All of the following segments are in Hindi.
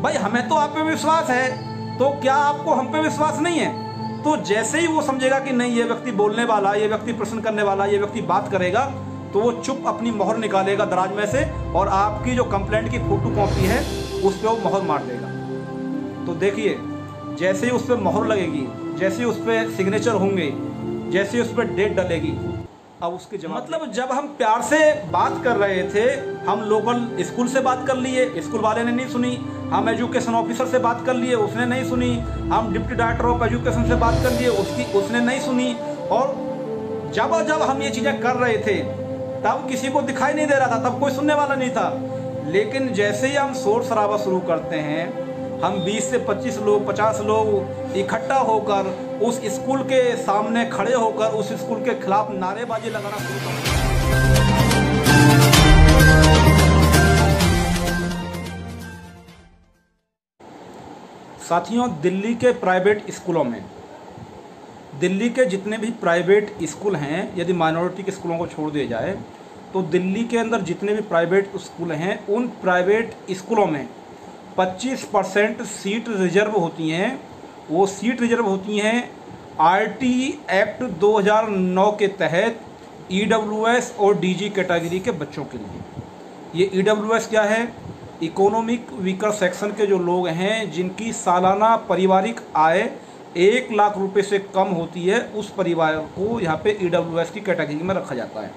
भाई हमें तो आप पे विश्वास है, तो क्या आपको हम पे विश्वास नहीं है? तो जैसे ही वो समझेगा कि नहीं ये व्यक्ति बोलने वाला, ये व्यक्ति प्रश्न करने वाला, ये व्यक्ति बात करेगा, तो वो चुप अपनी मोहर निकालेगा दराज में से और आपकी जो कंप्लेंट की फोटो कॉपी है उस पर वो मोहर मार देगा। तो देखिए, जैसे ही उस पर मोहर लगेगी, जैसे ही उस पर सिग्नेचर होंगे, जैसे ही उस पर डेट डलेगी, अब उसके जवाब मतलब जब हम प्यार से बात कर रहे थे, हम लोकल स्कूल से बात कर लिए, स्कूल वाले ने नहीं सुनी, हम एजुकेशन ऑफिसर से बात कर लिए, उसने नहीं सुनी, हम डिप्टी डायरेक्टर ऑफ एजुकेशन से बात कर लिए, उसने नहीं सुनी। और जब हम ये चीज़ें कर रहे थे तब किसी को दिखाई नहीं दे रहा था, तब कोई सुनने वाला नहीं था। लेकिन जैसे ही हम शोर शराबा शुरू करते हैं, हम 20 से 25 लोग, 50 लोग इकट्ठा होकर उस स्कूल के सामने खड़े होकर उस स्कूल के खिलाफ नारेबाजी लगाना शुरू करते हैं। साथियों, दिल्ली के प्राइवेट स्कूलों में, दिल्ली के जितने भी प्राइवेट स्कूल हैं, यदि माइनॉरिटी के स्कूलों को छोड़ दिया जाए, तो दिल्ली के अंदर जितने भी प्राइवेट स्कूल हैं, उन प्राइवेट स्कूलों में 25% सीट रिजर्व होती हैं। वो सीट रिजर्व होती हैं आरटी एक्ट 2009 के तहत ईडब्ल्यूएस और डीजी कैटेगरी के बच्चों के लिए। ये ईडब्ल्यूएस क्या है? इकोनॉमिक वीकर सेक्शन के जो लोग हैं, जिनकी सालाना पारिवारिक आय 1 लाख रुपए से कम होती है, उस परिवार को यहाँ पे ईडब्ल्यूएस की कैटेगरी में रखा जाता है।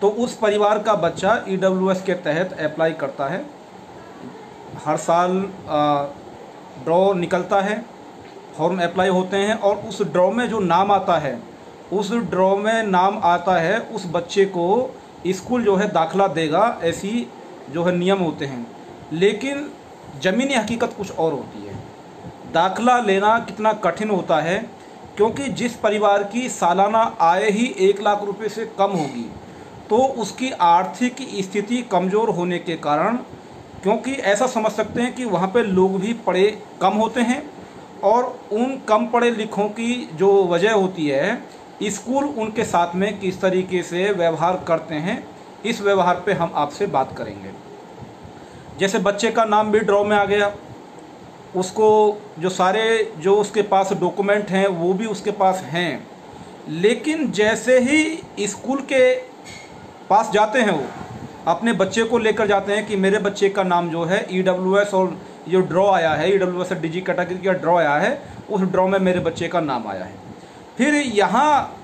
तो उस परिवार का बच्चा ईडब्ल्यूएस के तहत अप्लाई करता है। हर साल ड्रॉ निकलता है, फॉर्म अप्लाई होते हैं और उस ड्रॉ में जो नाम आता है, उस ड्रॉ में नाम आता है, उस बच्चे को स्कूल जो है दाखला देगा, ऐसी जो है नियम होते हैं। लेकिन ज़मीनी हकीकत कुछ और होती है। दाखला लेना कितना कठिन होता है, क्योंकि जिस परिवार की सालाना आय ही 1 लाख रुपए से कम होगी, तो उसकी आर्थिक स्थिति कमज़ोर होने के कारण, क्योंकि ऐसा समझ सकते हैं कि वहाँ पे लोग भी पढ़े कम होते हैं और उन कम पढ़े लिखों की जो वजह होती है, स्कूल उनके साथ में किस तरीके से व्यवहार करते हैं, इस व्यवहार पे हम आपसे बात करेंगे। जैसे बच्चे का नाम भी ड्रॉ में आ गया, उसको जो उसके पास डॉक्यूमेंट हैं वो भी उसके पास हैं, लेकिन जैसे ही स्कूल के पास जाते हैं, वो अपने बच्चे को लेकर जाते हैं कि मेरे बच्चे का नाम जो है ईडब्ल्यूएस और जो ड्रॉ आया है, ईडब्ल्यूएस और डीजी कैटेगरी का ड्रॉ आया है, उस ड्रॉ में मेरे बच्चे का नाम आया है। फिर यहाँ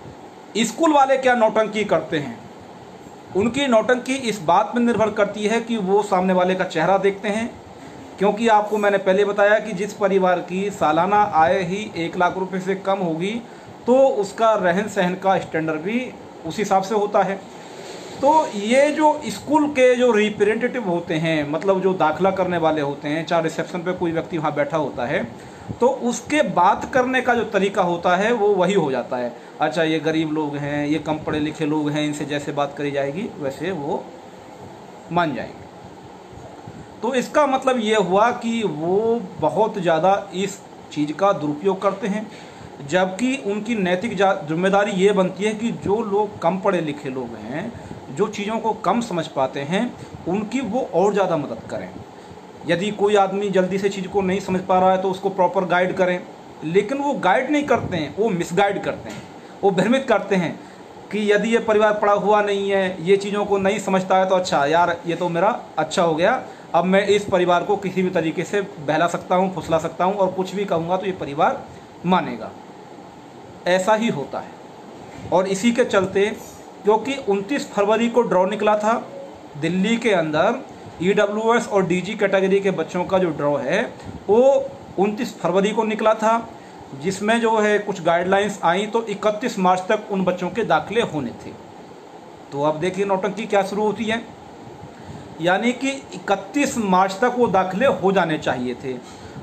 स्कूल वाले क्या नौटंकी करते हैं, उनकी नौटंकी इस बात पर निर्भर करती है कि वो सामने वाले का चेहरा देखते हैं। क्योंकि आपको मैंने पहले बताया कि जिस परिवार की सालाना आय ही 1 लाख रुपए से कम होगी, तो उसका रहन सहन का स्टैंडर्ड भी उस हिसाब से होता है। तो ये जो स्कूल के जो रिप्रेजेंटेटिव होते हैं, मतलब जो दाखला करने वाले होते हैं, चाहे रिसेप्शन पे कोई व्यक्ति वहाँ बैठा होता है, तो उसके बात करने का जो तरीका होता है वो वही हो जाता है। अच्छा, ये गरीब लोग हैं, ये कम पढ़े लिखे लोग हैं, इनसे जैसे बात करी जाएगी वैसे वो मान जाएंगे। तो इसका मतलब ये हुआ कि वो बहुत ज़्यादा इस चीज़ का दुरुपयोग करते हैं, जबकि उनकी नैतिक जिम्मेदारी ये बनती है कि जो लोग कम पढ़े लिखे लोग हैं, जो चीज़ों को कम समझ पाते हैं, उनकी वो और ज़्यादा मदद करें। यदि कोई आदमी जल्दी से चीज़ को नहीं समझ पा रहा है तो उसको प्रॉपर गाइड करें, लेकिन वो गाइड नहीं करते हैं, वो मिसगाइड करते हैं, वो भ्रमित करते हैं कि यदि ये परिवार पढ़ा हुआ नहीं है, ये चीज़ों को नहीं समझता है, तो अच्छा यार ये तो मेरा अच्छा हो गया, अब मैं इस परिवार को किसी भी तरीके से बहला सकता हूँ, फुसला सकता हूँ और कुछ भी कहूँगा तो ये परिवार मानेगा। ऐसा ही होता है। और इसी के चलते, क्योंकि 29 फरवरी को ड्रॉ निकला था दिल्ली के अंदर, ईडब्ल्यूएस और डीजी कैटेगरी के बच्चों का जो ड्रॉ है वो 29 फरवरी को निकला था, जिसमें जो है कुछ गाइडलाइंस आई, तो 31 मार्च तक उन बच्चों के दाखिले होने थे। तो अब देखिए नौटंकी क्या शुरू होती है, यानी कि 31 मार्च तक वो दाखिले हो जाने चाहिए थे।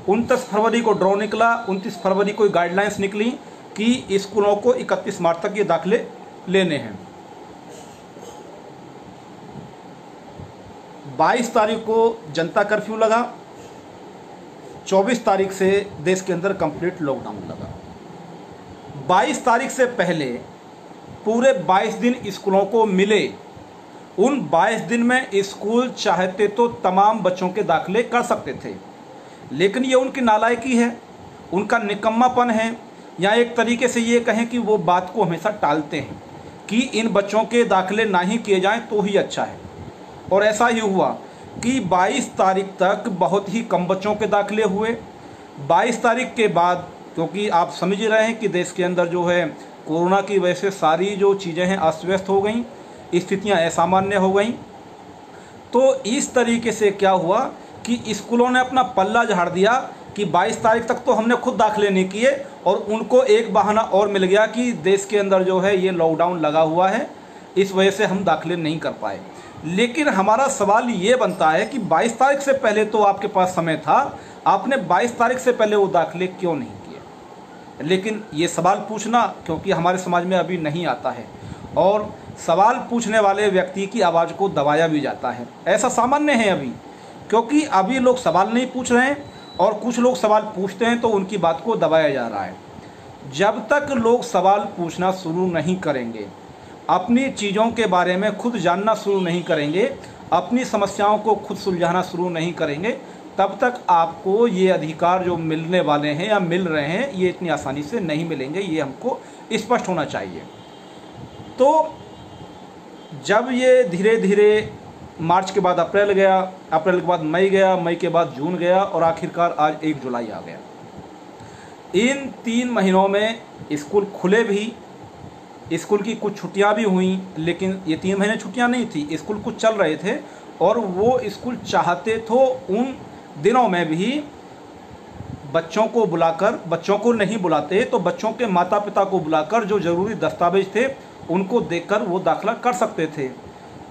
29 फरवरी को ड्रॉ निकला, 29 फरवरी को गाइडलाइंस निकली कि स्कूलों को 31 मार्च तक ये दाखिले लेने हैं। 22 तारीख को जनता कर्फ्यू लगा, 24 तारीख से देश के अंदर कंप्लीट लॉकडाउन लगा। 22 तारीख से पहले पूरे 22 दिन स्कूलों को मिले। उन 22 दिन में स्कूल चाहते तो तमाम बच्चों के दाखिले कर सकते थे, लेकिन ये उनकी नालायकी है, उनका निकम्मापन है, या एक तरीके से ये कहें कि वो बात को हमेशा टालते हैं कि इन बच्चों के दाखिले ना ही किए जाएं तो ही अच्छा है। और ऐसा ही हुआ कि 22 तारीख तक बहुत ही कम बच्चों के दाखिले हुए। 22 तारीख के बाद, क्योंकि आप समझ रहे हैं कि देश के अंदर जो है कोरोना की वजह से सारी जो चीज़ें हैं अस्त व्यस्त हो गई, स्थितियाँ असामान्य हो गई, तो इस तरीके से क्या हुआ कि स्कूलों ने अपना पल्ला झाड़ दिया कि 22 तारीख तक तो हमने खुद दाखिले नहीं किए, और उनको एक बहाना और मिल गया कि देश के अंदर जो है ये लॉकडाउन लगा हुआ है, इस वजह से हम दाखिले नहीं कर पाए। लेकिन हमारा सवाल ये बनता है कि 22 तारीख से पहले तो आपके पास समय था, आपने 22 तारीख से पहले वो दाखिले क्यों नहीं किए? लेकिन ये सवाल पूछना क्योंकि हमारे समाज में अभी नहीं आता है, और सवाल पूछने वाले व्यक्ति की आवाज़ को दबाया भी जाता है। ऐसा सामान्य है अभी, क्योंकि अभी लोग सवाल नहीं पूछ रहे हैं, और कुछ लोग सवाल पूछते हैं तो उनकी बात को दबाया जा रहा है। जब तक लोग सवाल पूछना शुरू नहीं करेंगे, अपनी चीज़ों के बारे में खुद जानना शुरू नहीं करेंगे, अपनी समस्याओं को खुद सुलझाना शुरू नहीं करेंगे, तब तक आपको ये अधिकार जो मिलने वाले हैं या मिल रहे हैं ये इतनी आसानी से नहीं मिलेंगे। ये हमको स्पष्ट होना चाहिए। तो जब ये धीरे धीरे मार्च के बाद अप्रैल गया, अप्रैल के बाद मई गया, मई के बाद जून गया, और आखिरकार आज 1 जुलाई आ गया। इन 3 महीनों में स्कूल खुले भी, स्कूल की कुछ छुट्टियां भी हुई, लेकिन ये 3 महीने छुट्टियां नहीं थी, स्कूल कुछ चल रहे थे, और वो स्कूल चाहते तो उन दिनों में भी बच्चों को बुलाकर, बच्चों को नहीं बुलाते तो बच्चों के माता पिता को बुलाकर जो ज़रूरी दस्तावेज थे उनको देकर वो दाखिला कर सकते थे,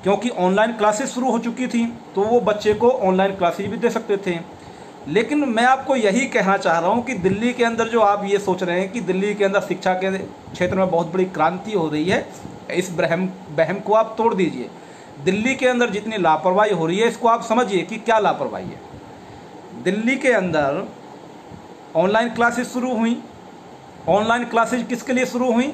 क्योंकि ऑनलाइन क्लासेस शुरू हो चुकी थी, तो वो बच्चे को ऑनलाइन क्लासेस भी दे सकते थे। लेकिन मैं आपको यही कहना चाह रहा हूँ कि दिल्ली के अंदर जो आप ये सोच रहे हैं कि दिल्ली के अंदर शिक्षा के क्षेत्र में बहुत बड़ी क्रांति हो रही है, इस वहम को आप तोड़ दीजिए। दिल्ली के अंदर जितनी लापरवाही हो रही है, इसको आप समझिए कि क्या लापरवाही है। दिल्ली के अंदर ऑनलाइन क्लासेस शुरू हुई। ऑनलाइन क्लासेस किसके लिए शुरू हुई?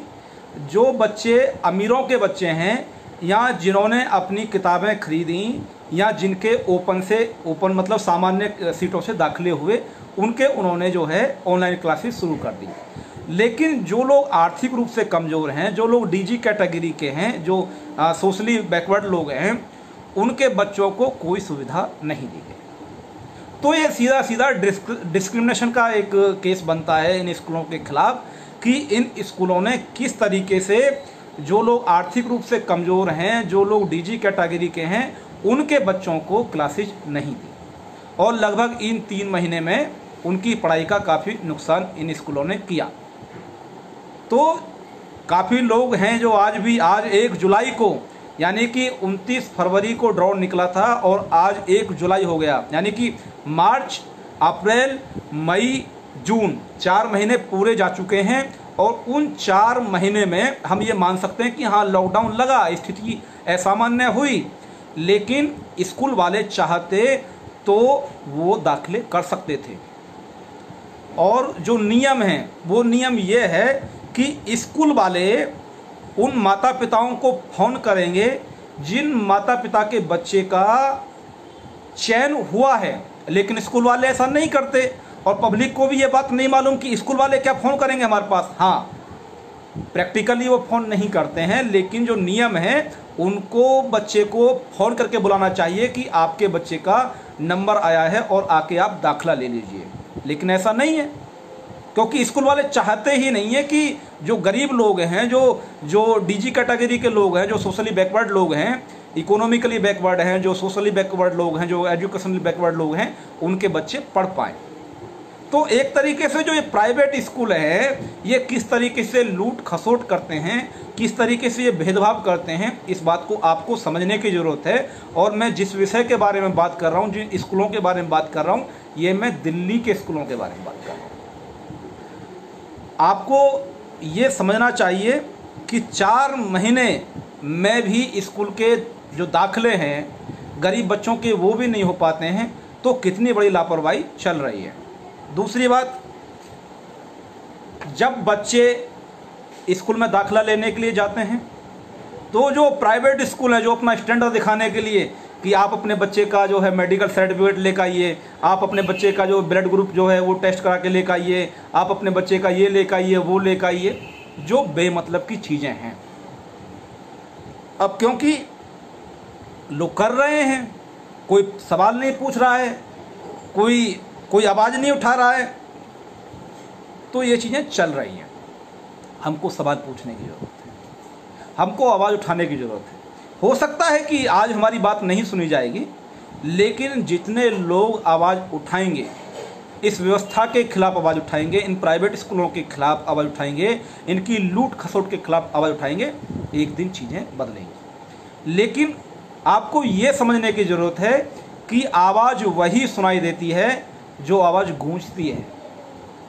जो बच्चे अमीरों के बच्चे हैं, या जिन्होंने अपनी किताबें खरीदी, या जिनके ओपन मतलब सामान्य सीटों से दाखिले हुए, उन्होंने जो है ऑनलाइन क्लासेस शुरू कर दी। लेकिन जो लोग आर्थिक रूप से कमज़ोर हैं, जो लोग डीजी कैटेगरी के हैं, जो सोशली बैकवर्ड लोग हैं, उनके बच्चों को कोई सुविधा नहीं दी गई। तो ये सीधा सीधा डिस्क्रिमिनेशन का एक केस बनता है इन स्कूलों के खिलाफ कि इन स्कूलों ने किस तरीके से जो लोग आर्थिक रूप से कमज़ोर हैं, जो लोग डीजी कैटेगरी के हैं, उनके बच्चों को क्लासेज नहीं दी, और लगभग इन 3 महीने में उनकी पढ़ाई का काफ़ी नुकसान इन स्कूलों ने किया। तो काफ़ी लोग हैं जो आज 1 जुलाई को, यानी कि 29 फरवरी को ड्रॉ निकला था और आज 1 जुलाई हो गया, यानी कि मार्च, अप्रैल, मई, जून 4 महीने पूरे जा चुके हैं। और उन 4 महीने में हम ये मान सकते हैं कि हाँ, लॉकडाउन लगा, स्थिति असामान्य हुई, लेकिन स्कूल वाले चाहते तो वो दाखिले कर सकते थे। और जो नियम है वो नियम ये है कि स्कूल वाले उन माता पिताओं को फ़ोन करेंगे जिन माता पिता के बच्चे का चयन हुआ है, लेकिन स्कूल वाले ऐसा नहीं करते, और पब्लिक को भी ये बात नहीं मालूम कि स्कूल वाले क्या फ़ोन करेंगे हमारे पास। हाँ, प्रैक्टिकली वो फ़ोन नहीं करते हैं, लेकिन जो नियम है उनको बच्चे को फ़ोन करके बुलाना चाहिए कि आपके बच्चे का नंबर आया है और आके आप दाखिला ले लीजिए। लेकिन ऐसा नहीं है, क्योंकि स्कूल वाले चाहते ही नहीं है कि जो गरीब लोग हैं, जो डीजी कैटेगरी के लोग हैं, जो सोशली बैकवर्ड लोग हैं, इकोनॉमिकली बैकवर्ड हैं, जो सोशली बैकवर्ड लोग हैं, जो एजुकेशनली बैकवर्ड लोग हैं, उनके बच्चे पढ़ पाएँ। तो एक तरीके से जो ये प्राइवेट स्कूल है, ये किस तरीके से लूट खसोट करते हैं, किस तरीके से ये भेदभाव करते हैं, इस बात को आपको समझने की ज़रूरत है। और मैं जिस विषय के बारे में बात कर रहा हूँ, जिन स्कूलों के बारे में बात कर रहा हूँ, ये मैं दिल्ली के स्कूलों के बारे में बात कर रहा हूँ। आपको ये समझना चाहिए कि 4 महीने में भी स्कूल के जो दाखिले हैं गरीब बच्चों के वो भी नहीं हो पाते हैं, तो कितनी बड़ी लापरवाही चल रही है। दूसरी बात, जब बच्चे स्कूल में दाखिला लेने के लिए जाते हैं, तो जो प्राइवेट स्कूल है, जो अपना स्टैंडर्ड दिखाने के लिए कि आप अपने बच्चे का जो है मेडिकल सर्टिफिकेट लेकर आइए, आप अपने बच्चे का जो ब्लड ग्रुप जो है वो टेस्ट करा के लेकर आइए, आप अपने बच्चे का ये लेकर आइए, वो लेकर आइए, जो बेमतलब की चीज़ें हैं। अब क्योंकि लोग कर रहे हैं, कोई सवाल नहीं पूछ रहा है, कोई आवाज़ नहीं उठा रहा है, तो ये चीज़ें चल रही हैं। हमको सवाल पूछने की ज़रूरत है, हमको आवाज़ उठाने की ज़रूरत है। हो सकता है कि आज हमारी बात नहीं सुनी जाएगी, लेकिन जितने लोग आवाज़ उठाएंगे, इस व्यवस्था के खिलाफ आवाज़ उठाएंगे, इन प्राइवेट स्कूलों के खिलाफ आवाज़ उठाएंगे, इनकी लूट खसोट के खिलाफ आवाज़ उठाएंगे, एक दिन चीज़ें बदलेंगी। लेकिन आपको ये समझने की ज़रूरत है कि आवाज़ वही सुनाई देती है जो आवाज़ गूंजती है।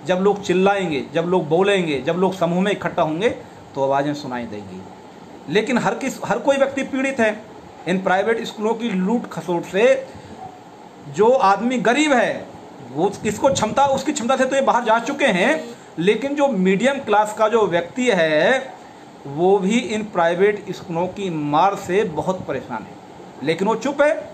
जब लोग चिल्लाएंगे, जब लोग बोलेंगे, जब लोग समूह में इकट्ठा होंगे, तो आवाज़ें सुनाई देंगी। लेकिन हर कोई व्यक्ति पीड़ित है इन प्राइवेट स्कूलों की लूट खसोट से। जो आदमी गरीब है वो उसकी क्षमता से तो ये बाहर जा चुके हैं, लेकिन जो मीडियम क्लास का जो व्यक्ति है वो भी इन प्राइवेट स्कूलों की मार से बहुत परेशान है, लेकिन वो चुप है,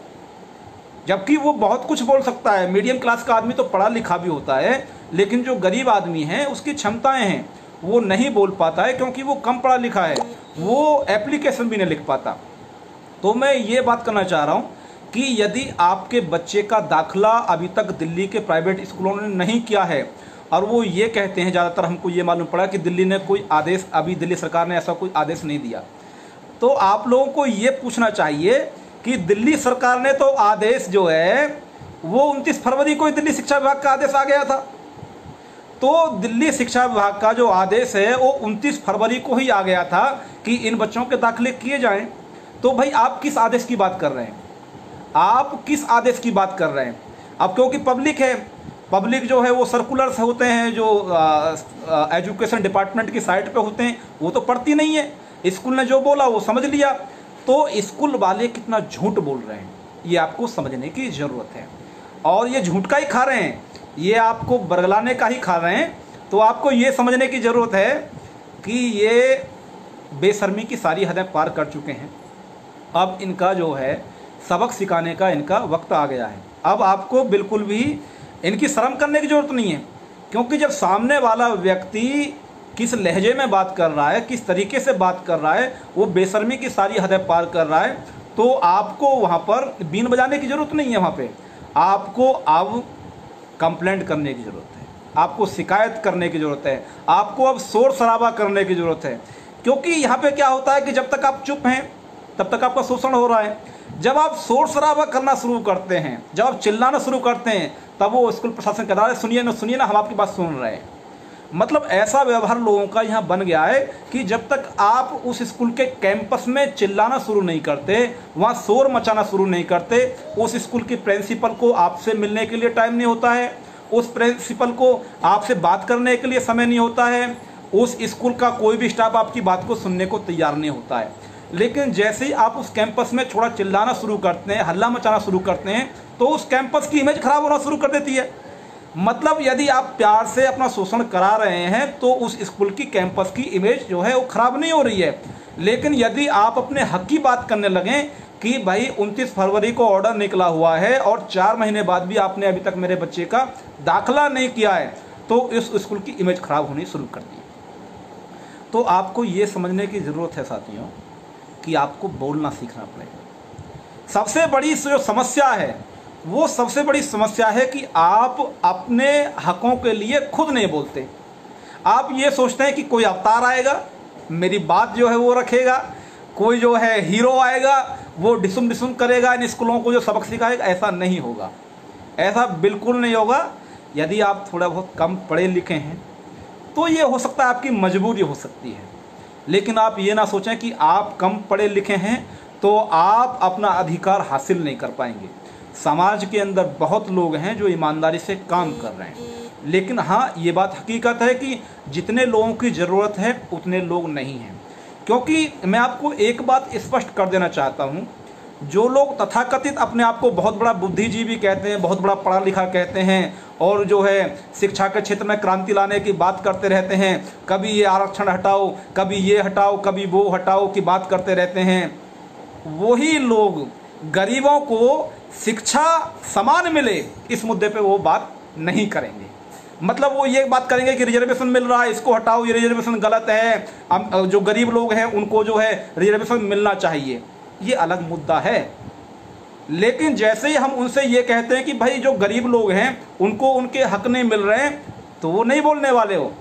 जबकि वो बहुत कुछ बोल सकता है। मीडियम क्लास का आदमी तो पढ़ा लिखा भी होता है, लेकिन जो गरीब आदमी है उसकी क्षमताएं हैं, वो नहीं बोल पाता है क्योंकि वो कम पढ़ा लिखा है, वो एप्लीकेशन भी नहीं लिख पाता। तो मैं ये बात करना चाह रहा हूँ कि यदि आपके बच्चे का दाखिला अभी तक दिल्ली के प्राइवेट स्कूलों ने नहीं किया है, और वो ये कहते हैं, ज़्यादातर हमको ये मालूम पड़ा कि दिल्ली ने कोई आदेश, अभी दिल्ली सरकार ने ऐसा कोई आदेश नहीं दिया, तो आप लोगों को ये पूछना चाहिए कि दिल्ली सरकार ने तो आदेश जो है वो 29 फरवरी को दिल्ली शिक्षा विभाग का आदेश आ गया था। तो दिल्ली शिक्षा विभाग का जो आदेश है वो 29 फरवरी को ही आ गया था कि इन बच्चों के दाखिले किए जाएं। तो भाई आप किस आदेश की बात कर रहे हैं? आप किस आदेश की बात कर रहे हैं? अब क्योंकि पब्लिक है, पब्लिक जो है वो सर्कुलर्स होते हैं जो एजुकेशन डिपार्टमेंट की साइट पे होते हैं, वो तो पढ़ती नहीं है। स्कूल ने जो बोला वो समझ लिया। तो स्कूल वाले कितना झूठ बोल रहे हैं ये आपको समझने की ज़रूरत है, और ये झूठ का ही खा रहे हैं, ये आपको बरगलाने का ही खा रहे हैं। तो आपको ये समझने की ज़रूरत है कि ये बेशर्मी की सारी हदें पार कर चुके हैं। अब इनका जो है सबक सिखाने का इनका वक्त आ गया है। अब आपको बिल्कुल भी इनकी शर्म करने की ज़रूरत नहीं है, क्योंकि जब सामने वाला व्यक्ति किस लहजे में बात कर रहा है, किस तरीके से बात कर रहा है, वो बेशर्मी की सारी हदें पार कर रहा है, तो आपको वहाँ पर बीन बजाने की ज़रूरत नहीं है। वहाँ पे आपको अब कंप्लेंट करने की ज़रूरत है, आपको शिकायत करने की ज़रूरत है, आपको अब शोर शराबा करने की ज़रूरत है। क्योंकि यहाँ पे क्या होता है कि जब तक आप चुप हैं तब तक आपका शोषण हो रहा है। जब आप शोर शराबा करना शुरू करते हैं, जब आप चिल्लाना शुरू करते हैं, तब वो स्कूल प्रशासन कहता है सुनिए ना हम आपकी बात सुन रहे हैं। मतलब ऐसा व्यवहार लोगों का यहाँ बन गया है कि जब तक आप उस स्कूल के कैंपस में चिल्लाना शुरू नहीं करते, वहाँ शोर मचाना शुरू नहीं करते, उस स्कूल की प्रिंसिपल को आपसे मिलने के लिए टाइम नहीं होता है, उस प्रिंसिपल को आपसे बात करने के लिए समय नहीं होता है, उस स्कूल का कोई भी स्टाफ आपकी बात को सुनने को तैयार नहीं होता है। लेकिन जैसे ही आप उस कैंपस में थोड़ा चिल्लाना शुरू करते हैं, हल्ला मचाना शुरू करते हैं, तो उस कैंपस की इमेज खराब होना शुरू कर देती है। मतलब यदि आप प्यार से अपना शोषण करा रहे हैं तो उस स्कूल की कैंपस की इमेज जो है वो खराब नहीं हो रही है। लेकिन यदि आप अपने हक की बात करने लगें कि भाई 29 फरवरी को ऑर्डर निकला हुआ है और 4 महीने बाद भी आपने अभी तक मेरे बच्चे का दाखिला नहीं किया है, तो इस स्कूल की इमेज खराब होनी शुरू कर दी। तो आपको ये समझने की ज़रूरत है साथियों कि आपको बोलना सीखना पड़ेगा। सबसे बड़ी जो समस्या है वो सबसे बड़ी समस्या है कि आप अपने हकों के लिए खुद नहीं बोलते। आप ये सोचते हैं कि कोई अवतार आएगा, मेरी बात जो है वो रखेगा, कोई जो है हीरो आएगा, वो डिसुम करेगा, इन स्कूलों को जो सबक सिखाएगा। ऐसा नहीं होगा, ऐसा बिल्कुल नहीं होगा। यदि आप थोड़ा बहुत कम पढ़े लिखे हैं तो ये हो सकता है आपकी मजबूरी हो सकती है, लेकिन आप ये ना सोचें कि आप कम पढ़े लिखे हैं तो आप अपना अधिकार हासिल नहीं कर पाएंगे। समाज के अंदर बहुत लोग हैं जो ईमानदारी से काम कर रहे हैं, लेकिन हाँ ये बात हकीकत है कि जितने लोगों की ज़रूरत है उतने लोग नहीं हैं। क्योंकि मैं आपको एक बात स्पष्ट कर देना चाहता हूँ, जो लोग तथाकथित अपने आप को बहुत बड़ा बुद्धिजीवी कहते हैं, बहुत बड़ा पढ़ा लिखा कहते हैं, और जो है शिक्षा के क्षेत्र में क्रांति लाने की बात करते रहते हैं, कभी ये आरक्षण हटाओ, कभी ये हटाओ, कभी वो हटाओ की बात करते रहते हैं, वही लोग गरीबों को शिक्षा समान मिले, इस मुद्दे पे वो बात नहीं करेंगे। मतलब वो ये बात करेंगे कि रिजर्वेशन मिल रहा है, इसको हटाओ, ये रिजर्वेशन गलत है, जो गरीब लोग हैं उनको जो है रिजर्वेशन मिलना चाहिए, ये अलग मुद्दा है। लेकिन जैसे ही हम उनसे ये कहते हैं कि भाई जो गरीब लोग हैं उनको उनके हक नहीं मिल रहे हैं, तो वो नहीं बोलने वाले हो।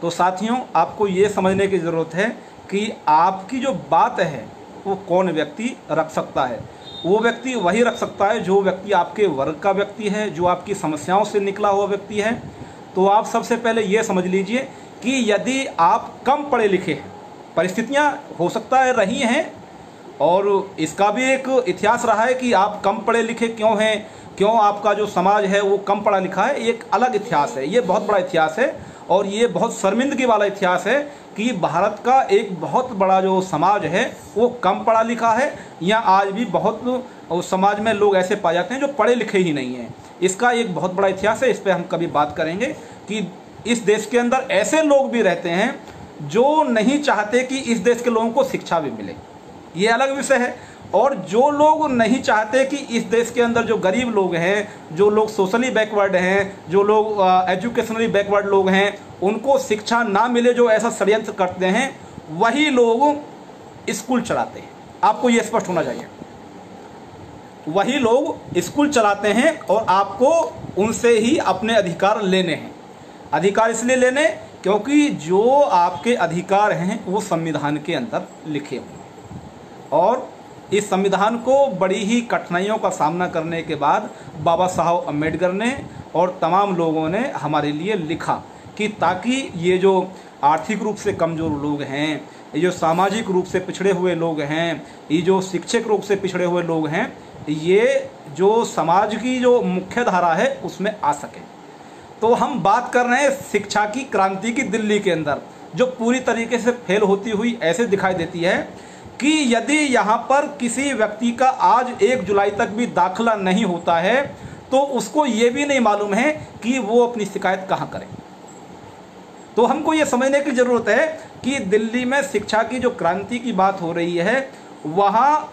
तो साथियों, आपको ये समझने की ज़रूरत है कि आपकी जो बात है वो कौन व्यक्ति रख सकता है। वो व्यक्ति वही रख सकता है जो व्यक्ति आपके वर्ग का व्यक्ति है, जो आपकी समस्याओं से निकला हुआ व्यक्ति है। तो आप सबसे पहले ये समझ लीजिए कि यदि आप कम पढ़े लिखे हैं, परिस्थितियाँ हो सकता है रही हैं, और इसका भी एक इतिहास रहा है कि आप कम पढ़े लिखे क्यों हैं, क्यों आपका जो समाज है वो कम पढ़ा लिखा है, एक अलग इतिहास है। ये बहुत बड़ा इतिहास है और ये बहुत शर्मिंदगी वाला इतिहास है कि भारत का एक बहुत बड़ा जो समाज है वो कम पढ़ा लिखा है, या आज भी बहुत उस समाज में लोग ऐसे पाए जाते हैं जो पढ़े लिखे ही नहीं हैं। इसका एक बहुत बड़ा इतिहास है, इस पर हम कभी बात करेंगे कि इस देश के अंदर ऐसे लोग भी रहते हैं जो नहीं चाहते कि इस देश के लोगों को शिक्षा भी मिले, ये अलग विषय है। और जो लोग नहीं चाहते कि इस देश के अंदर जो गरीब लोग हैं, जो लोग सोशली बैकवर्ड हैं, जो लोग एजुकेशनली बैकवर्ड लोग हैं, उनको शिक्षा ना मिले, जो ऐसा षड्यंत्र करते हैं, वही लोग स्कूल चलाते हैं। आपको ये स्पष्ट होना चाहिए, वही लोग स्कूल चलाते हैं और आपको उनसे ही अपने अधिकार लेने हैं। अधिकार इसलिए लेने क्योंकि जो आपके अधिकार हैं वो संविधान के अंदर लिखे हुए हैं, और इस संविधान को बड़ी ही कठिनाइयों का सामना करने के बाद बाबा साहब अम्बेडकर ने और तमाम लोगों ने हमारे लिए लिखा कि ताकि ये जो आर्थिक रूप से कमज़ोर लोग हैं, ये जो सामाजिक रूप से पिछड़े हुए लोग हैं, ये जो शिक्षक रूप से पिछड़े हुए लोग हैं, ये जो समाज की जो मुख्य धारा है उसमें आ सके। तो हम बात कर रहे हैं शिक्षा की क्रांति की दिल्ली के अंदर, जो पूरी तरीके से फेल होती हुई ऐसे दिखाई देती है कि यदि यहाँ पर किसी व्यक्ति का आज 1 जुलाई तक भी दाखिला नहीं होता है तो उसको ये भी नहीं मालूम है कि वो अपनी शिकायत कहाँ करे। तो हमको ये समझने की ज़रूरत है कि दिल्ली में शिक्षा की जो क्रांति की बात हो रही है, वहाँ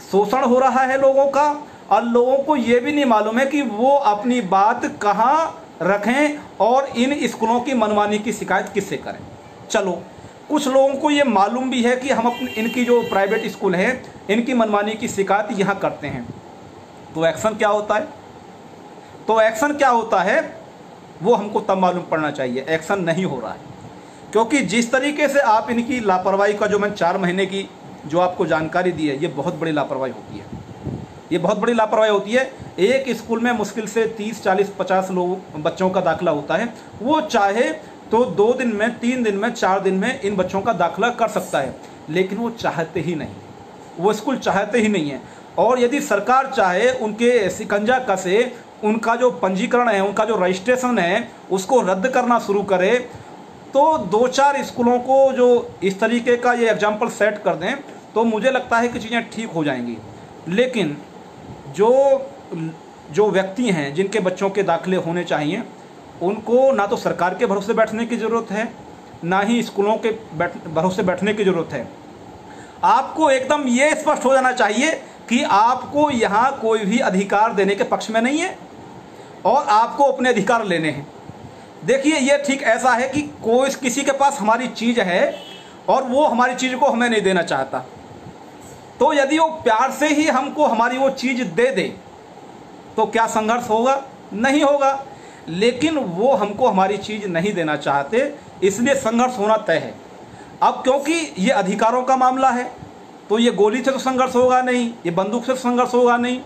शोषण हो रहा है लोगों का, और लोगों को ये भी नहीं मालूम है कि वो अपनी बात कहाँ रखें और इन स्कूलों की मनमानी की शिकायत किससे करें। चलो, कुछ लोगों को ये मालूम भी है कि हम अपने इनकी जो प्राइवेट स्कूल हैं इनकी मनमानी की शिकायत यहाँ करते हैं, तो एक्शन क्या होता है? तो एक्शन क्या होता है वो हमको तब मालूम पड़ना चाहिए। एक्शन नहीं हो रहा है क्योंकि जिस तरीके से आप इनकी लापरवाही का, जो मैंने 4 महीने की जो आपको जानकारी दी है, ये बहुत बड़ी लापरवाही होती है। ये बहुत बड़ी लापरवाही होती है। एक स्कूल में मुश्किल से 30, 40, 50 लोग बच्चों का दाखिला होता है, वो चाहे तो 2 दिन में, 3 दिन में, 4 दिन में इन बच्चों का दाखिला कर सकता है, लेकिन वो चाहते ही नहीं, वो स्कूल चाहते ही नहीं है। और यदि सरकार चाहे उनके शिकंजा कसे, उनका जो पंजीकरण है, उनका जो रजिस्ट्रेशन है, उसको रद्द करना शुरू करे, तो 2-4 स्कूलों को जो इस तरीके का ये एग्जाम्पल सेट कर दें तो मुझे लगता है कि चीज़ें ठीक हो जाएंगी। लेकिन जो व्यक्ति हैं जिनके बच्चों के दाखिले होने चाहिए, उनको ना तो सरकार के भरोसे बैठने की ज़रूरत है, ना ही स्कूलों के भरोसे बैठने की ज़रूरत है। आपको एकदम ये स्पष्ट हो जाना चाहिए कि आपको यहाँ कोई भी अधिकार देने के पक्ष में नहीं है और आपको अपने अधिकार लेने हैं। देखिए, ये ठीक ऐसा है कि कोई किसी के पास हमारी चीज़ है और वो हमारी चीज़ को हमें नहीं देना चाहता, तो यदि वो प्यार से ही हमको हमारी वो चीज़ दे दे तो क्या संघर्ष होगा? नहीं होगा। लेकिन वो हमको हमारी चीज़ नहीं देना चाहते, इसलिए संघर्ष होना तय है। अब क्योंकि ये अधिकारों का मामला है तो ये गोली से तो संघर्ष होगा नहीं, ये बंदूक से संघर्ष होगा नहीं,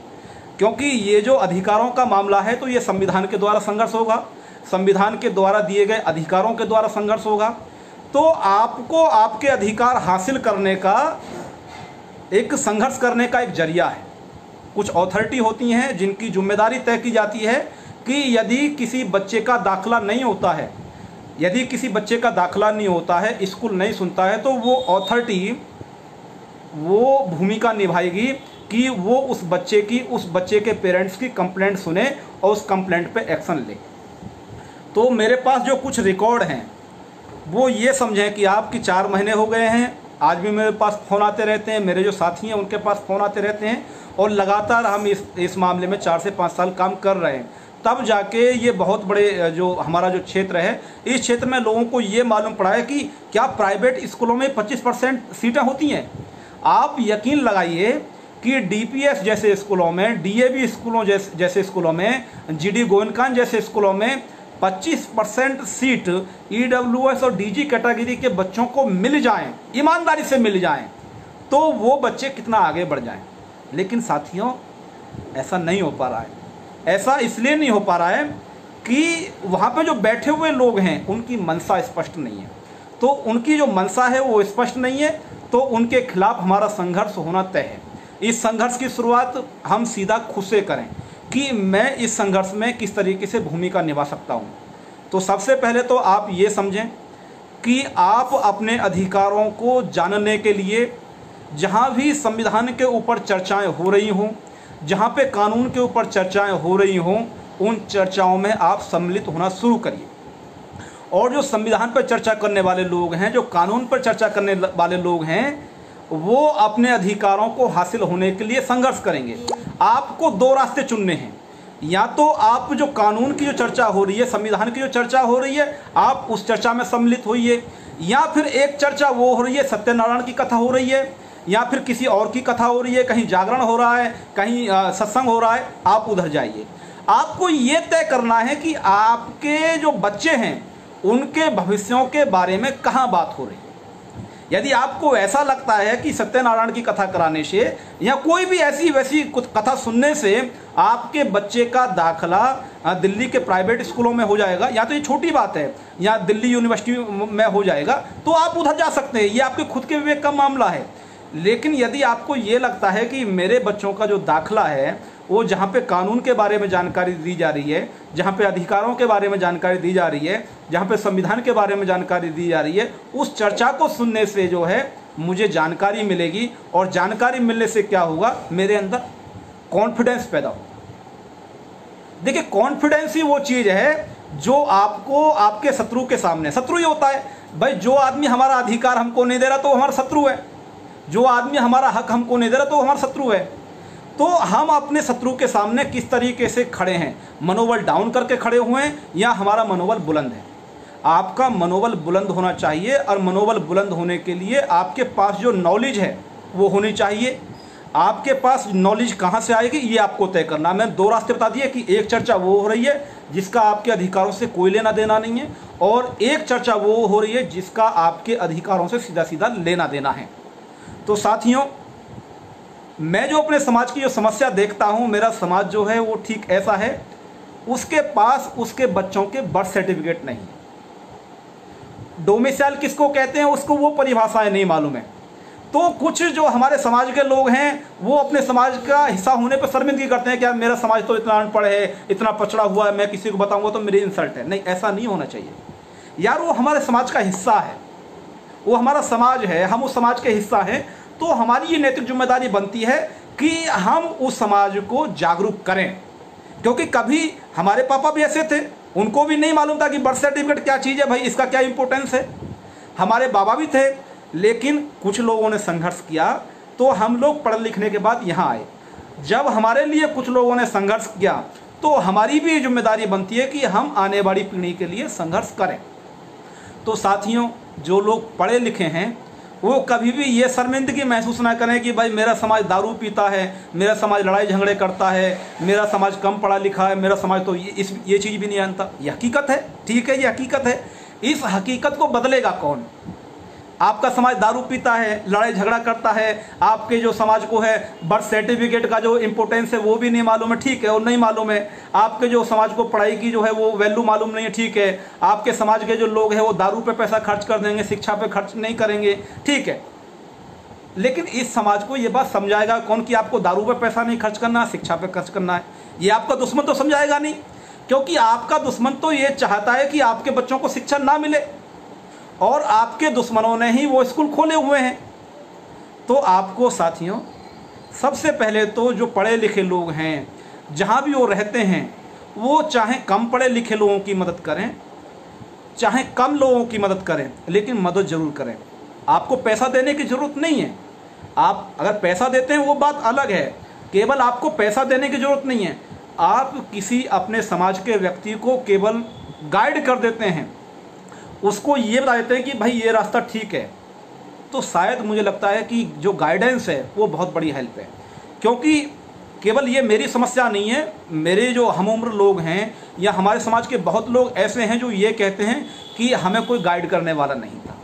क्योंकि ये जो अधिकारों का मामला है तो ये संविधान के द्वारा संघर्ष होगा, संविधान के द्वारा दिए गए अधिकारों के द्वारा संघर्ष होगा। तो आपको आपके अधिकार हासिल करने का एक संघर्ष करने का एक जरिया है। कुछ अथॉरिटी होती हैं जिनकी जिम्मेदारी तय की जाती है कि यदि किसी बच्चे का दाखिला नहीं होता है, यदि किसी बच्चे का दाखिला नहीं होता है, स्कूल नहीं सुनता है, तो वो अथॉरिटी वो भूमिका निभाएगी कि वो उस बच्चे के पेरेंट्स की कंप्लेंट सुने और उस कंप्लेंट पे एक्शन ले। तो मेरे पास जो कुछ रिकॉर्ड हैं वो ये समझें कि आपकी 4 महीने हो गए हैं आज भी मेरे पास फ़ोन आते रहते हैं, मेरे जो साथी हैं उनके पास फ़ोन आते रहते हैं, और लगातार हम इस मामले में 4 से 5 साल काम कर रहे हैं। तब जाके ये बहुत बड़े जो हमारा जो क्षेत्र है, इस क्षेत्र में लोगों को ये मालूम पड़ा है कि क्या प्राइवेट स्कूलों में 25% सीटें होती हैं। आप यकीन लगाइए कि डीपीएस जैसे स्कूलों में, डीएवी स्कूलों जैसे स्कूलों में, जीडी गोयनकान जैसे स्कूलों में 25% सीट ईडब्ल्यूएस और डीजी कैटेगरी के बच्चों को मिल जाएं, ईमानदारी से मिल जाएं, तो वो बच्चे कितना आगे बढ़ जाएं। लेकिन साथियों, ऐसा नहीं हो पा रहा है। ऐसा इसलिए नहीं हो पा रहा है कि वहाँ पे जो बैठे हुए लोग हैं उनकी मंशा स्पष्ट नहीं है। तो उनकी जो मंशा है वो स्पष्ट नहीं है, तो उनके खिलाफ हमारा संघर्ष होना तय है। इस संघर्ष की शुरुआत हम सीधा खुद से करें कि मैं इस संघर्ष में किस तरीके से भूमिका निभा सकता हूँ। तो सबसे पहले तो आप ये समझें कि आप अपने अधिकारों को जानने के लिए जहाँ भी संविधान के ऊपर चर्चाएं हो रही हों, जहाँ पे कानून के ऊपर चर्चाएं हो रही हों, उन चर्चाओं में आप सम्मिलित होना शुरू करिए। और जो संविधान पर चर्चा करने वाले लोग हैं, जो कानून पर चर्चा करने वाले लोग हैं, वो अपने अधिकारों को हासिल होने के लिए संघर्ष करेंगे। आपको 2 रास्ते चुनने हैं। या तो आप जो कानून की जो चर्चा हो रही है, संविधान की जो चर्चा हो रही है, आप उस चर्चा में सम्मिलित होइए, या फिर एक चर्चा वो हो रही है, सत्यनारायण की कथा हो रही है, या फिर किसी और की कथा हो रही है, कहीं जागरण हो रहा है, कहीं सत्संग हो रहा है, आप उधर जाइए। आपको ये तय करना है कि आपके जो बच्चे हैं उनके भविष्यों के बारे में कहाँ बात हो रही है। यदि आपको ऐसा लगता है कि सत्यनारायण की कथा कराने से या कोई भी ऐसी वैसी कुछ कथा सुनने से आपके बच्चे का दाखला दिल्ली के प्राइवेट स्कूलों में हो जाएगा, या तो ये छोटी बात है, या दिल्ली यूनिवर्सिटी में हो जाएगा, तो आप उधर जा सकते हैं, ये आपके खुद के विवेक का मामला है। लेकिन यदि आपको ये लगता है कि मेरे बच्चों का जो दाखला है वो जहाँ पे कानून के बारे में जानकारी दी जा रही है, जहाँ पे अधिकारों के बारे में जानकारी दी जा रही है, जहाँ पे संविधान के बारे में जानकारी दी जा रही है, उस चर्चा को सुनने से जो है मुझे जानकारी मिलेगी, और जानकारी मिलने से क्या होगा, मेरे अंदर कॉन्फिडेंस पैदा होगा। देखिए, कॉन्फिडेंस ही वो चीज़ है जो आपको आपके शत्रु के सामने, शत्रु ही होता है भाई, जो आदमी हमारा अधिकार हमको नहीं दे रहा तो हमारा शत्रु है, जो आदमी हमारा हक हमको नहीं दे रहा तो हमारा शत्रु है। तो हम अपने शत्रु के सामने किस तरीके से खड़े हैं, मनोबल डाउन करके खड़े हुए हैं या हमारा मनोबल बुलंद है। आपका मनोबल बुलंद होना चाहिए, और मनोबल बुलंद होने के लिए आपके पास जो नॉलेज है वो होनी चाहिए। आपके पास नॉलेज कहाँ से आएगी ये आपको तय करना। मैंने 2 रास्ते बता दिए कि एक चर्चा वो हो रही है जिसका आपके अधिकारों से कोई लेना देना नहीं है, और एक चर्चा वो हो रही है जिसका आपके अधिकारों से सीधा सीधा लेना देना है। तो साथियों, मैं जो अपने समाज की जो समस्या देखता हूँ, मेरा समाज जो है वो ठीक ऐसा है, उसके पास उसके बच्चों के बर्थ सर्टिफिकेट नहीं है। डोमिसाइल किसको कहते हैं उसको वो परिभाषाएं नहीं मालूम है। तो कुछ जो हमारे समाज के लोग हैं वो अपने समाज का हिस्सा होने पर शर्मिंदगी करते हैं कि यार मेरा समाज तो इतना अनपढ़ है, इतना पछड़ा हुआ है, मैं किसी को बताऊंगा तो मेरी इंसल्ट है। नहीं, ऐसा नहीं होना चाहिए यार। वो हमारे समाज का हिस्सा है, वो हमारा समाज है, हम उस समाज के हिस्सा हैं। तो हमारी ये नैतिक जिम्मेदारी बनती है कि हम उस समाज को जागरूक करें, क्योंकि कभी हमारे पापा भी ऐसे थे, उनको भी नहीं मालूम था कि बर्थ सर्टिफिकेट क्या चीज़ है भाई, इसका क्या इंपॉर्टेंस है। हमारे बाबा भी थे, लेकिन कुछ लोगों ने संघर्ष किया तो हम लोग पढ़ लिखने के बाद यहाँ आए। जब हमारे लिए कुछ लोगों ने संघर्ष किया तो हमारी भी जिम्मेदारी बनती है कि हम आने वाली पीढ़ी के लिए संघर्ष करें। तो साथियों, जो लोग पढ़े लिखे हैं वो कभी भी ये शर्मिंदगी महसूस ना करें कि भाई मेरा समाज दारू पीता है, मेरा समाज लड़ाई झगड़े करता है, मेरा समाज कम पढ़ा लिखा है, मेरा समाज तो ये चीज़ भी नहीं जानता। ये हकीकत है, ठीक है, ये हकीकत है। इस हकीकत को बदलेगा कौन? आपका समाज दारू पीता है, लड़ाई झगड़ा करता है, आपके जो समाज को है बर्थ सर्टिफिकेट का जो इम्पोर्टेंस है वो भी नहीं मालूम है, ठीक है, और नहीं मालूम है। आपके जो समाज को पढ़ाई की जो है वो वैल्यू मालूम नहीं है, ठीक है। आपके समाज के जो लोग हैं वो दारू पे पैसा खर्च कर देंगे, शिक्षा पे खर्च नहीं करेंगे, ठीक है। लेकिन इस समाज को ये बात समझाएगा कौन कि आपको दारू पे पैसा नहीं खर्च करना है, शिक्षा पे खर्च करना है? ये आपका दुश्मन तो समझाएगा नहीं, क्योंकि आपका दुश्मन तो ये चाहता है कि आपके बच्चों को शिक्षा ना मिले, और आपके दुश्मनों ने ही वो स्कूल खोले हुए हैं। तो आपको साथियों, सबसे पहले तो जो पढ़े लिखे लोग हैं, जहाँ भी वो रहते हैं, वो चाहे कम पढ़े लिखे लोगों की मदद करें, चाहे कम लोगों की मदद करें, लेकिन मदद ज़रूर करें। आपको पैसा देने की ज़रूरत नहीं है। आप अगर पैसा देते हैं वो बात अलग है, केवल आपको पैसा देने की ज़रूरत नहीं है, आप किसी अपने समाज के व्यक्ति को केवल गाइड कर देते हैं, उसको ये बता देते हैं कि भाई ये रास्ता ठीक है, तो शायद मुझे लगता है कि जो गाइडेंस है वो बहुत बड़ी हेल्प है। क्योंकि केवल ये मेरी समस्या नहीं है, मेरे जो हम उम्र लोग हैं या हमारे समाज के बहुत लोग ऐसे हैं जो ये कहते हैं कि हमें कोई गाइड करने वाला नहीं था।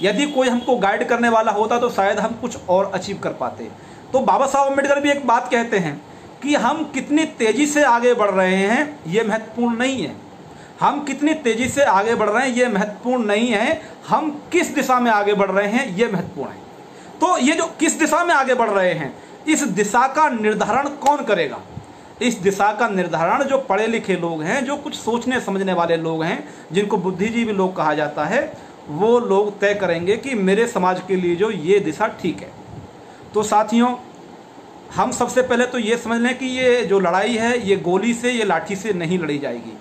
यदि कोई हमको गाइड करने वाला होता तो शायद हम कुछ और अचीव कर पाते। तो बाबा साहब अम्बेडकर भी एक बात कहते हैं कि हम कितनी तेज़ी से आगे बढ़ रहे हैं ये महत्वपूर्ण नहीं है, हम कितनी तेज़ी से आगे बढ़ रहे हैं ये महत्वपूर्ण नहीं है, हम किस दिशा में आगे बढ़ रहे हैं ये महत्वपूर्ण है। तो ये जो किस दिशा में आगे बढ़ रहे हैं, इस दिशा का निर्धारण कौन करेगा? इस दिशा का निर्धारण जो पढ़े लिखे लोग हैं, जो कुछ सोचने समझने वाले लोग हैं, जिनको बुद्धिजीवी लोग कहा जाता है, वो लोग तय करेंगे कि मेरे समाज के लिए जो ये दिशा ठीक है। तो साथियों, हम सबसे पहले तो ये समझ लें कि ये जो लड़ाई है ये गोली से, ये लाठी से नहीं लड़ी जाएगी।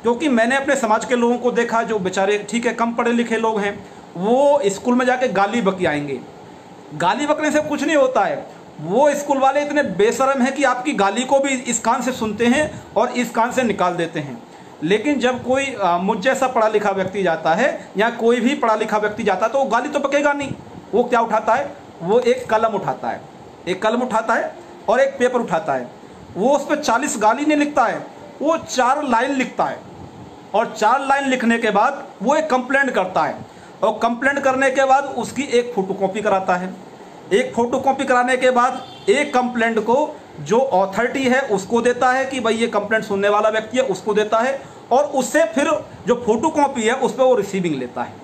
क्योंकि मैंने अपने समाज के लोगों को देखा जो बेचारे ठीक है कम पढ़े लिखे लोग हैं, वो स्कूल में जाके गाली बकियाएंगे। गाली बकने से कुछ नहीं होता है, वो स्कूल वाले इतने बेशर्म हैं कि आपकी गाली को भी इस कान से सुनते हैं और इस कान से निकाल देते हैं। लेकिन जब कोई मुझ जैसा पढ़ा लिखा व्यक्ति जाता है या कोई भी पढ़ा लिखा व्यक्ति जाता है तो वो गाली तो बकेगा नहीं। वो क्या उठाता है? वो एक कलम उठाता है, एक कलम उठाता है और एक पेपर उठाता है। वो उस पर 40 गाली नहीं लिखता है, वो 4 लाइन लिखता है और 4 लाइन लिखने के बाद वो एक कंप्लेंट करता है और कंप्लेंट करने के बाद उसकी एक फोटोकॉपी कराता है। एक फोटोकॉपी कराने के बाद एक कंप्लेंट को जो अथॉरिटी है उसको देता है कि भाई ये कंप्लेंट सुनने वाला व्यक्ति है, उसको देता है और उससे फिर जो फोटोकॉपी है उस पर वो रिसीविंग लेता है।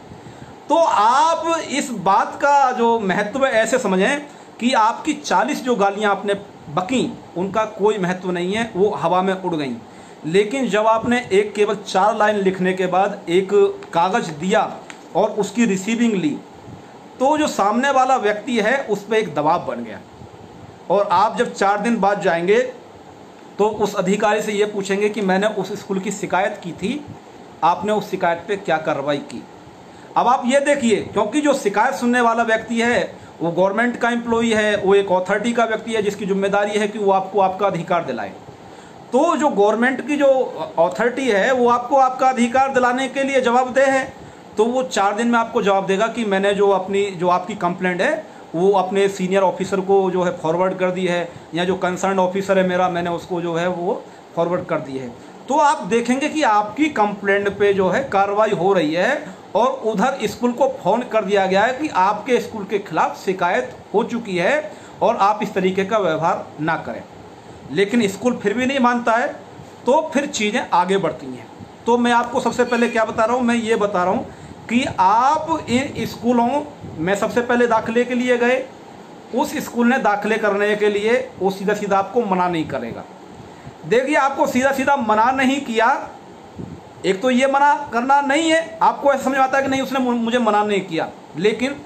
तो आप इस बात का जो महत्व है ऐसे समझें कि आपकी 40 जो गालियां आपने बकी उनका कोई महत्व नहीं है, वो हवा में उड़ गई। लेकिन जब आपने एक केवल 4 लाइन लिखने के बाद एक कागज़ दिया और उसकी रिसीविंग ली, तो जो सामने वाला व्यक्ति है उस पर एक दबाव बन गया। और आप जब 4 दिन बाद जाएंगे तो उस अधिकारी से ये पूछेंगे कि मैंने उस स्कूल की शिकायत की थी, आपने उस शिकायत पे क्या कार्रवाई की। अब आप ये देखिए, क्योंकि जो शिकायत सुनने वाला व्यक्ति है वो गवर्नमेंट का एम्प्लॉई है, वो एक अथॉरिटी का व्यक्ति है जिसकी जिम्मेदारी है कि वो आपको आपका अधिकार दिलाए। तो जो गवर्नमेंट की जो अथॉरिटी है वो आपको आपका अधिकार दिलाने के लिए जवाबदेह है। तो वो 4 दिन में आपको जवाब देगा कि मैंने जो आपकी कंप्लेंट है वो अपने सीनियर ऑफिसर को जो है फॉरवर्ड कर दी है, या जो कंसर्न ऑफिसर है मेरा, मैंने उसको जो है वो फॉरवर्ड कर दी है। तो आप देखेंगे कि आपकी कंप्लेंट पे जो है कार्रवाई हो रही है और उधर स्कूल को फ़ोन कर दिया गया है कि आपके स्कूल के खिलाफ शिकायत हो चुकी है और आप इस तरीके का व्यवहार ना करें। लेकिन स्कूल फिर भी नहीं मानता है, तो फिर चीज़ें आगे बढ़ती हैं। तो मैं आपको सबसे पहले क्या बता रहा हूँ, मैं ये बता रहा हूँ कि आप इन स्कूलों में सबसे पहले दाखिले के लिए गए, उस स्कूल ने दाखिले करने के लिए वो सीधा सीधा आपको मना नहीं करेगा। देखिए, आपको सीधा सीधा मना नहीं किया, एक तो ये मना करना नहीं है, आपको ऐसा समझ आता है कि नहीं उसने मुझे मना नहीं किया, लेकिन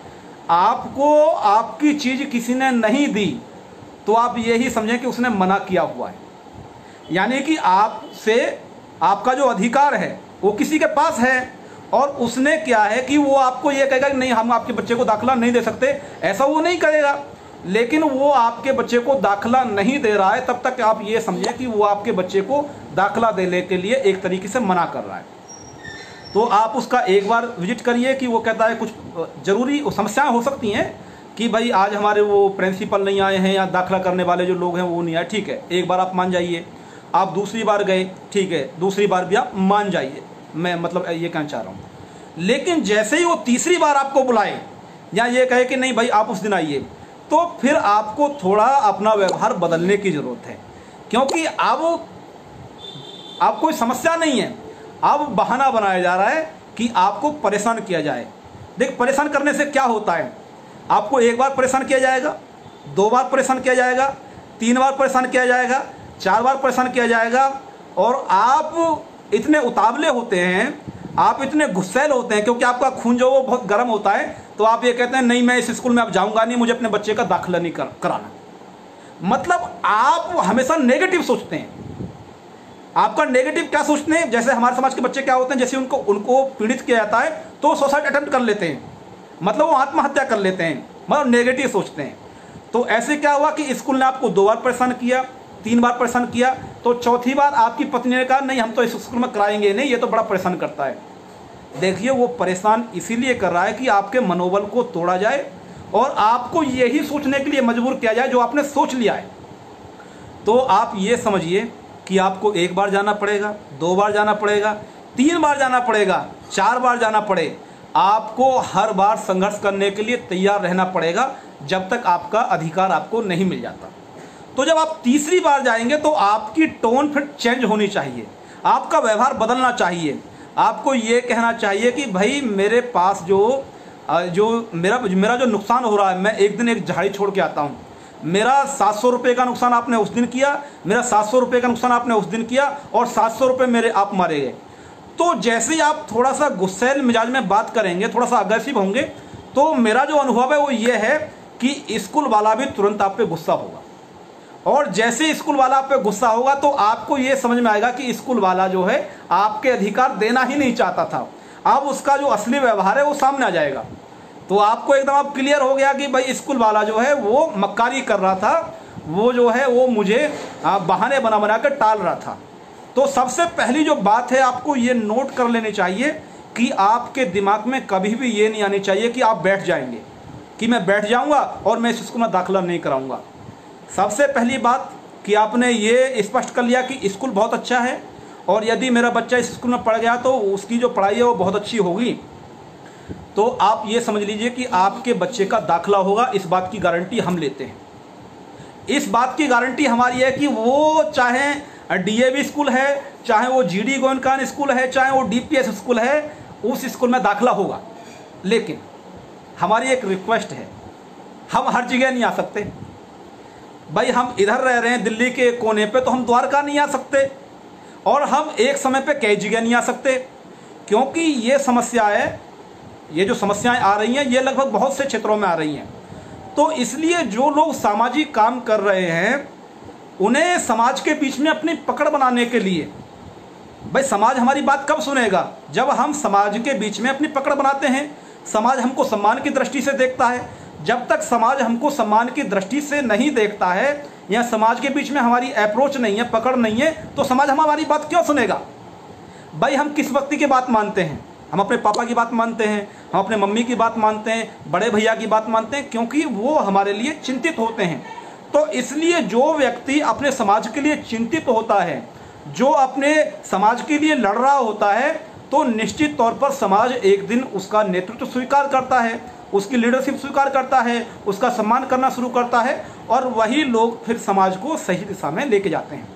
आपको आपकी चीज़ किसी ने नहीं दी तो आप यही समझें कि उसने मना किया हुआ है। यानी कि आपसे आपका जो अधिकार है वो किसी के पास है और उसने क्या है कि वो आपको ये कहेगा कि नहीं हम आपके बच्चे को दाखिला नहीं दे सकते, ऐसा वो नहीं करेगा। लेकिन वो आपके बच्चे को दाखिला नहीं दे रहा है तब तक आप ये समझें कि वो आपके बच्चे को दाखिला देने के लिए एक तरीके से मना कर रहा है। तो आप उसका एक बार विजिट करिए कि वो कहता है कुछ ज़रूरी समस्याएं हो सकती हैं कि भाई आज हमारे वो प्रिंसिपल नहीं आए हैं या दाखिला करने वाले जो लोग हैं वो नहीं आए, ठीक है, एक बार आप मान जाइए। आप दूसरी बार गए, ठीक है, दूसरी बार भी आप मान जाइए, मैं मतलब ये कहना चाह रहा हूँ। लेकिन जैसे ही वो तीसरी बार आपको बुलाए या ये कहे कि नहीं भाई आप उस दिन आइए, तो फिर आपको थोड़ा अपना व्यवहार बदलने की ज़रूरत है। क्योंकि अब कोई समस्या नहीं है, अब बहाना बनाया जा रहा है कि आपको परेशान किया जाए। देख, परेशान करने से क्या होता है, आपको एक बार परेशान किया जाएगा, 2 बार परेशान किया जाएगा, 3 बार परेशान किया जाएगा, 4 बार परेशान किया जाएगा, और आप इतने उतावले होते हैं, आप इतने गुस्सैल होते हैं क्योंकि आपका खून जो वो बहुत गर्म होता है, तो आप ये कहते हैं नहीं मैं इस स्कूल में अब जाऊंगा नहीं, मुझे अपने बच्चे का दाखिला नहीं कराना। मतलब आप हमेशा नेगेटिव सोचते हैं। आपका नेगेटिव क्या सोचते हैं, जैसे हमारे समाज के बच्चे क्या होते हैं, जैसे उनको पीड़ित किया जाता है तो सुसाइड अटेम्प्ट कर लेते हैं। मतलब वो आत्महत्या कर लेते हैं, मतलब नेगेटिव सोचते हैं। तो ऐसे क्या हुआ कि स्कूल ने आपको 2 बार परेशान किया, 3 बार परेशान किया, तो चौथी बार आपकी पत्नी ने कहा नहीं हम तो इस स्कूल में कराएंगे नहीं, ये तो बड़ा परेशान करता है। देखिए वो परेशान इसीलिए कर रहा है कि आपके मनोबल को तोड़ा जाए और आपको यही सोचने के लिए मजबूर किया जाए जो आपने सोच लिया है। तो आप ये समझिए कि आपको 1 बार जाना पड़ेगा, 2 बार जाना पड़ेगा, 3 बार जाना पड़ेगा, 4 बार जाना पड़े, आपको हर बार संघर्ष करने के लिए तैयार रहना पड़ेगा जब तक आपका अधिकार आपको नहीं मिल जाता। तो जब आप तीसरी बार जाएंगे तो आपकी टोन फिर चेंज होनी चाहिए, आपका व्यवहार बदलना चाहिए। आपको ये कहना चाहिए कि भाई मेरे पास जो मेरा जो नुकसान हो रहा है, मैं एक दिन एक झाड़ी छोड़ के आता हूँ, मेरा 700 रुपये का नुकसान आपने उस दिन किया, मेरा 700 रुपये का नुकसान आपने उस दिन किया और 700 रुपये मेरे आप मारे गए। तो जैसे ही आप थोड़ा सा गुस्सैल मिजाज में बात करेंगे, थोड़ा सा अग्रेसिव होंगे, तो मेरा जो अनुभव है वो ये है कि स्कूल वाला भी तुरंत आप पे गुस्सा होगा। और जैसे स्कूल वाला आप पे गुस्सा होगा तो आपको ये समझ में आएगा कि स्कूल वाला जो है आपके अधिकार देना ही नहीं चाहता था। अब उसका जो असली व्यवहार है वो सामने आ जाएगा। तो आपको एकदम अब क्लियर हो गया कि भाई स्कूल वाला जो है वो मक्कारी कर रहा था, वो जो है वो मुझे बहाने बना कर टाल रहा था। तो सबसे पहली जो बात है आपको ये नोट कर लेनी चाहिए कि आपके दिमाग में कभी भी ये नहीं आनी चाहिए कि आप बैठ जाएंगे, कि मैं बैठ जाऊंगा और मैं इस स्कूल में दाखिला नहीं कराऊंगा। सबसे पहली बात कि आपने ये स्पष्ट कर लिया कि स्कूल बहुत अच्छा है और यदि मेरा बच्चा इस स्कूल में पढ़ गया तो उसकी जो पढ़ाई है वो बहुत अच्छी होगी। तो आप ये समझ लीजिए कि आपके बच्चे का दाखिला होगा, इस बात की गारंटी हम लेते हैं। इस बात की गारंटी हमारी है कि वो चाहे डीएवी स्कूल है, चाहे वो जीडी गोयनकान स्कूल है, चाहे वो डीपीएस स्कूल है, उस स्कूल में दाखिला होगा। लेकिन हमारी एक रिक्वेस्ट है, हम हर जगह नहीं आ सकते भाई। हम इधर रह रहे हैं दिल्ली के कोने पे, तो हम द्वारका नहीं आ सकते और हम एक समय पे कई जगह नहीं आ सकते, क्योंकि ये समस्याएं, ये जो समस्याएं आ रही हैं ये लगभग बहुत से क्षेत्रों में आ रही हैं। तो इसलिए जो लोग सामाजिक काम कर रहे हैं उन्हें समाज के बीच में अपनी पकड़ बनाने के लिए, भाई समाज हमारी बात कब सुनेगा? जब हम समाज के बीच में अपनी पकड़ बनाते हैं। समाज हमको सम्मान की दृष्टि से देखता है। जब तक समाज हमको सम्मान की दृष्टि से नहीं देखता है या समाज के बीच में हमारी अप्रोच नहीं है, पकड़ नहीं है, तो समाज हमारी बात क्यों सुनेगा? भाई हम किस व्यक्ति की बात मानते हैं? हम अपने पापा की बात मानते हैं, हम अपने मम्मी की बात मानते हैं, बड़े भैया की बात मानते हैं, क्योंकि वो हमारे लिए चिंतित होते हैं। तो इसलिए जो व्यक्ति अपने समाज के लिए चिंतित होता है, जो अपने समाज के लिए लड़ रहा होता है, तो निश्चित तौर पर समाज एक दिन उसका नेतृत्व स्वीकार करता है, उसकी लीडरशिप स्वीकार करता है, उसका सम्मान करना शुरू करता है और वही लोग फिर समाज को सही दिशा में लेके जाते हैं।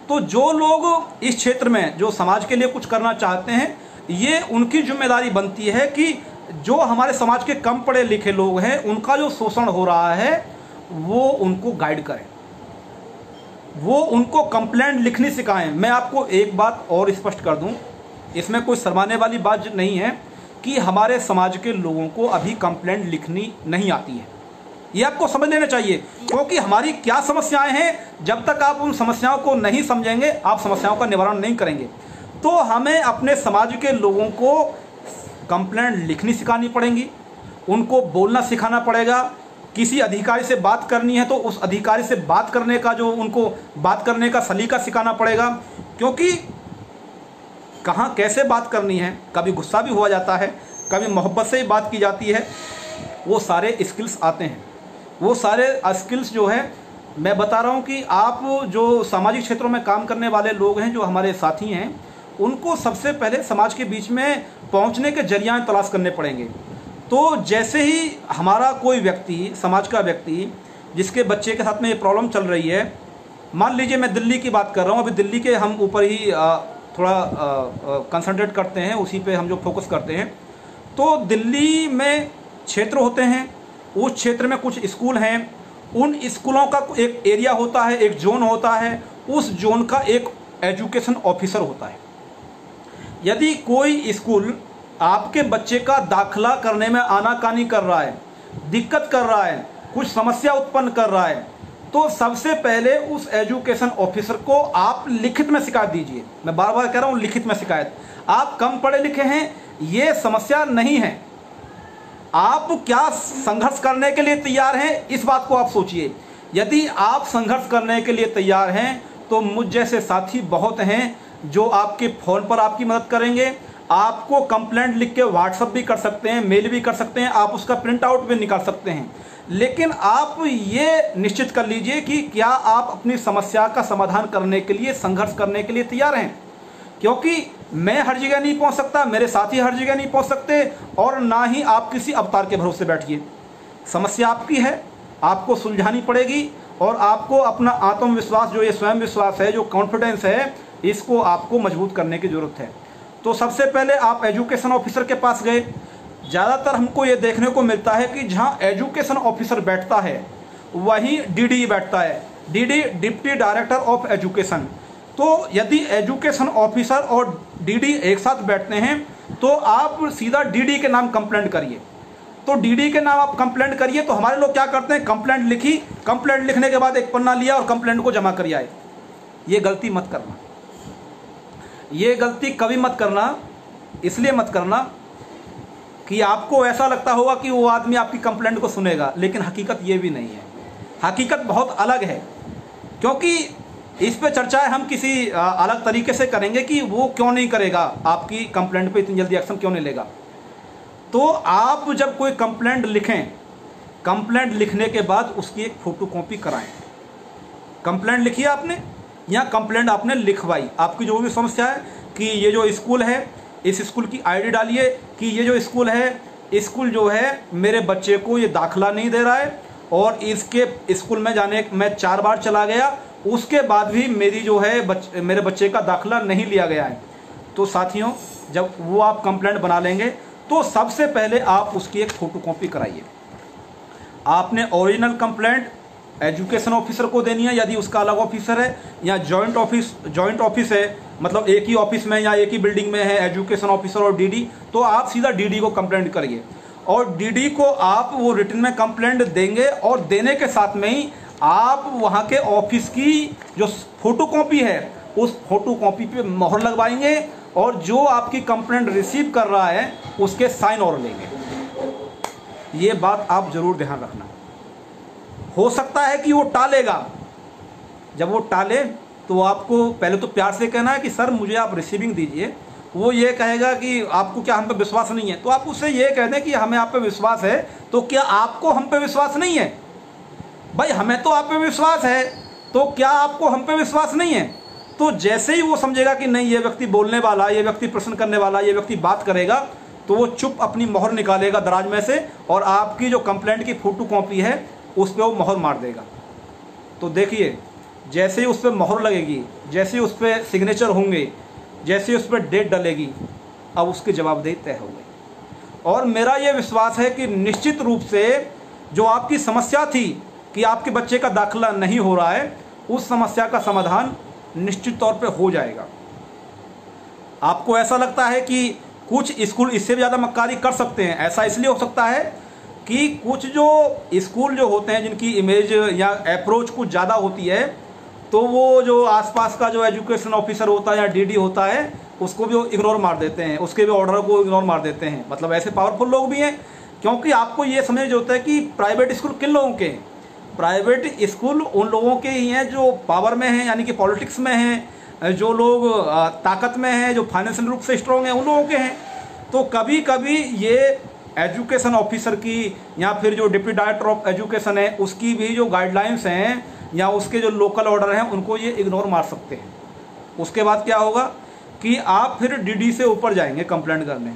तो जो लोग इस क्षेत्र में जो समाज के लिए कुछ करना चाहते हैं, ये उनकी जिम्मेदारी बनती है कि जो हमारे समाज के कम पढ़े लिखे लोग हैं उनका जो शोषण हो रहा है वो उनको गाइड करें, वो उनको कंप्लेंट लिखनी सिखाएं। मैं आपको एक बात और स्पष्ट कर दूं, इसमें कोई शर्माने वाली बात नहीं है कि हमारे समाज के लोगों को अभी कंप्लेंट लिखनी नहीं आती है। ये आपको समझ लेना चाहिए, क्योंकि हमारी क्या समस्याएं हैं, जब तक आप उन समस्याओं को नहीं समझेंगे आप समस्याओं का निवारण नहीं करेंगे। तो हमें अपने समाज के लोगों को कंप्लेंट लिखनी सिखानी पड़ेगी, उनको बोलना सिखाना पड़ेगा। किसी अधिकारी से बात करनी है तो उस अधिकारी से बात करने का जो उनको बात करने का सलीका सिखाना पड़ेगा, क्योंकि कहाँ कैसे बात करनी है, कभी गुस्सा भी हुआ जाता है, कभी मोहब्बत से ही बात की जाती है। वो सारे स्किल्स आते हैं, वो सारे स्किल्स जो है मैं बता रहा हूँ कि आप जो सामाजिक क्षेत्रों में काम करने वाले लोग हैं, जो हमारे साथी हैं, उनको सबसे पहले समाज के बीच में पहुँचने के जरिया तलाश करने पड़ेंगे। तो जैसे ही हमारा कोई व्यक्ति, समाज का व्यक्ति जिसके बच्चे के साथ में ये प्रॉब्लम चल रही है, मान लीजिए मैं दिल्ली की बात कर रहा हूँ, अभी दिल्ली के हम ऊपर ही थोड़ा कंसंट्रेट करते हैं, उसी पे हम जो फोकस करते हैं। तो दिल्ली में क्षेत्र होते हैं, उस क्षेत्र में कुछ स्कूल हैं, उन स्कूलों का एक एरिया होता है, एक जोन होता है, उस जोन का एक एजुकेशन ऑफिसर होता है। यदि कोई स्कूल आपके बच्चे का दाखिला करने में आनाकानी कर रहा है, दिक्कत कर रहा है, कुछ समस्या उत्पन्न कर रहा है, तो सबसे पहले उस एजुकेशन ऑफिसर को आप लिखित में शिकायत दीजिए। मैं बार बार कह रहा हूँ लिखित में शिकायत। आप कम पढ़े लिखे हैं, ये समस्या नहीं है, आप क्या संघर्ष करने के लिए तैयार हैं, इस बात को आप सोचिए। यदि आप संघर्ष करने के लिए तैयार हैं तो मुझ जैसे साथी बहुत हैं जो आपके फ़ोन पर आपकी मदद करेंगे। आपको कंप्लेंट लिख के व्हाट्सअप भी कर सकते हैं, मेल भी कर सकते हैं, आप उसका प्रिंट आउट भी निकाल सकते हैं। लेकिन आप ये निश्चित कर लीजिए कि क्या आप अपनी समस्या का समाधान करने के लिए, संघर्ष करने के लिए तैयार हैं। क्योंकि मैं हर जगह नहीं पहुंच सकता, मेरे साथी हर जगह नहीं पहुंच सकते, और ना ही आप किसी अवतार के भरोसे बैठिए। समस्या आपकी है, आपको सुलझानी पड़ेगी, और आपको अपना आत्मविश्वास, जो ये स्वयं विश्वास है, जो कॉन्फिडेंस है, इसको आपको मजबूत करने की ज़रूरत है। तो सबसे पहले आप एजुकेशन ऑफिसर के पास गए। ज़्यादातर हमको ये देखने को मिलता है कि जहाँ एजुकेशन ऑफिसर बैठता है वहीं डीडी बैठता है, DD deputy director of education. तो यदि एजुकेशन ऑफिसर और डीडी एक साथ बैठते हैं तो आप सीधा डीडी के नाम कंप्लेंट करिए। तो डीडी के नाम आप कंप्लेंट करिए। तो हमारे लोग क्या करते हैं, कंप्लेंट लिखी, कंप्लेंट लिखने के बाद एक पन्ना लिया और कंप्लेंट को जमा कर आए। ये गलती मत करना, ये गलती कभी मत करना। इसलिए मत करना कि आपको ऐसा लगता होगा कि वो आदमी आपकी कंप्लेंट को सुनेगा, लेकिन हकीकत ये भी नहीं है। हकीकत बहुत अलग है, क्योंकि इस पे चर्चा हम किसी अलग तरीके से करेंगे कि वो क्यों नहीं करेगा, आपकी कंप्लेंट पे इतनी जल्दी एक्शन क्यों नहीं लेगा। तो आप जब कोई कंप्लेंट लिखें, कंप्लेंट लिखने के बाद उसकी एक फोटोकॉपी कराएं। कंप्लेंट लिखी आपने या कंप्लेंट आपने लिखवाई, आपकी जो भी समस्या है कि ये जो स्कूल है, इस स्कूल की आईडी डालिए कि ये जो स्कूल है, स्कूल जो है मेरे बच्चे को ये दाखिला नहीं दे रहा है, और इसके स्कूल में जाने मैं 4 बार चला गया, उसके बाद भी मेरी जो है मेरे बच्चे का दाखिला नहीं लिया गया है। तो साथियों, जब वो आप कंप्लेंट बना लेंगे तो सबसे पहले आप उसकी एक फ़ोटोकॉपी कराइए। आपने ओरिजिनल कंप्लेंट एजुकेशन ऑफिसर को देनी है यदि उसका अलग ऑफिसर है, या जॉइंट ऑफिस है, मतलब एक ही ऑफिस में या एक ही बिल्डिंग में है एजुकेशन ऑफिसर और डीडी, तो आप सीधा डीडी को कंप्लेंट करिए। और डीडी को आप वो रिटन में कंप्लेंट देंगे, और देने के साथ में ही आप वहाँ के ऑफिस की जो फोटोकॉपी है उस फोटोकॉपी पे मोहर लगवाएंगे, और जो आपकी कंप्लेंट रिसीव कर रहा है उसके साइन और लेंगे। ये बात आप जरूर ध्यान रखना। हो सकता है कि वो टालेगा, जब वो टाले तो आपको पहले तो प्यार से कहना है कि सर मुझे आप रिसीविंग दीजिए। वो ये कहेगा कि आपको क्या हम पे विश्वास नहीं है, तो आप उससे ये कह दें कि हमें आप पे विश्वास है, तो क्या आपको हम पे विश्वास नहीं है? भाई हमें तो आप पे विश्वास है, तो क्या आपको हम पे विश्वास नहीं है? तो जैसे ही वो समझेगा कि नहीं, ये व्यक्ति बोलने वाला, ये व्यक्ति प्रश्न करने वाला, ये व्यक्ति बात करेगा, तो वो चुप अपनी मोहर निकालेगा दराज में से, और आपकी जो कंप्लेंट की फोटोकॉपी है उस पर वो मोहर मार देगा। तो देखिए, जैसे ही उस पर मोहर लगेगी, जैसे ही उस पर सिग्नेचर होंगे, जैसे ही उस पर डेट डलेगी, अब उसकी जवाबदेही तय हो गई। और मेरा ये विश्वास है कि निश्चित रूप से जो आपकी समस्या थी कि आपके बच्चे का दाखिला नहीं हो रहा है, उस समस्या का समाधान निश्चित तौर पे हो जाएगा। आपको ऐसा लगता है कि कुछ स्कूल इससे भी ज़्यादा मक्कारी कर सकते हैं, ऐसा इसलिए हो सकता है कि कुछ जो स्कूल जो होते हैं जिनकी इमेज या अप्रोच कुछ ज़्यादा होती है, तो वो जो आसपास का जो एजुकेशन ऑफिसर होता है या डीडी होता है उसको भी वो इग्नोर मार देते हैं, उसके भी ऑर्डर को इग्नोर मार देते हैं। मतलब ऐसे पावरफुल लोग भी हैं, क्योंकि आपको ये समझ होता है कि प्राइवेट स्कूल किन लोगों के हैं। प्राइवेट स्कूल उन लोगों के ही हैं जो पावर में हैं, यानी कि पॉलिटिक्स में हैं, जो लोग ताकत में हैं, जो फाइनेंशियल रूप से स्ट्रॉन्ग हैं, उन लोगों के हैं। तो कभी कभी ये एजुकेशन ऑफिसर की या फिर जो डिप्टी डायरेक्टर ऑफ एजुकेशन है उसकी भी जो गाइडलाइंस हैं या उसके जो लोकल ऑर्डर हैं उनको ये इग्नोर मार सकते हैं। उसके बाद क्या होगा कि आप फिर डीडी से ऊपर जाएंगे कंप्लेंट करने,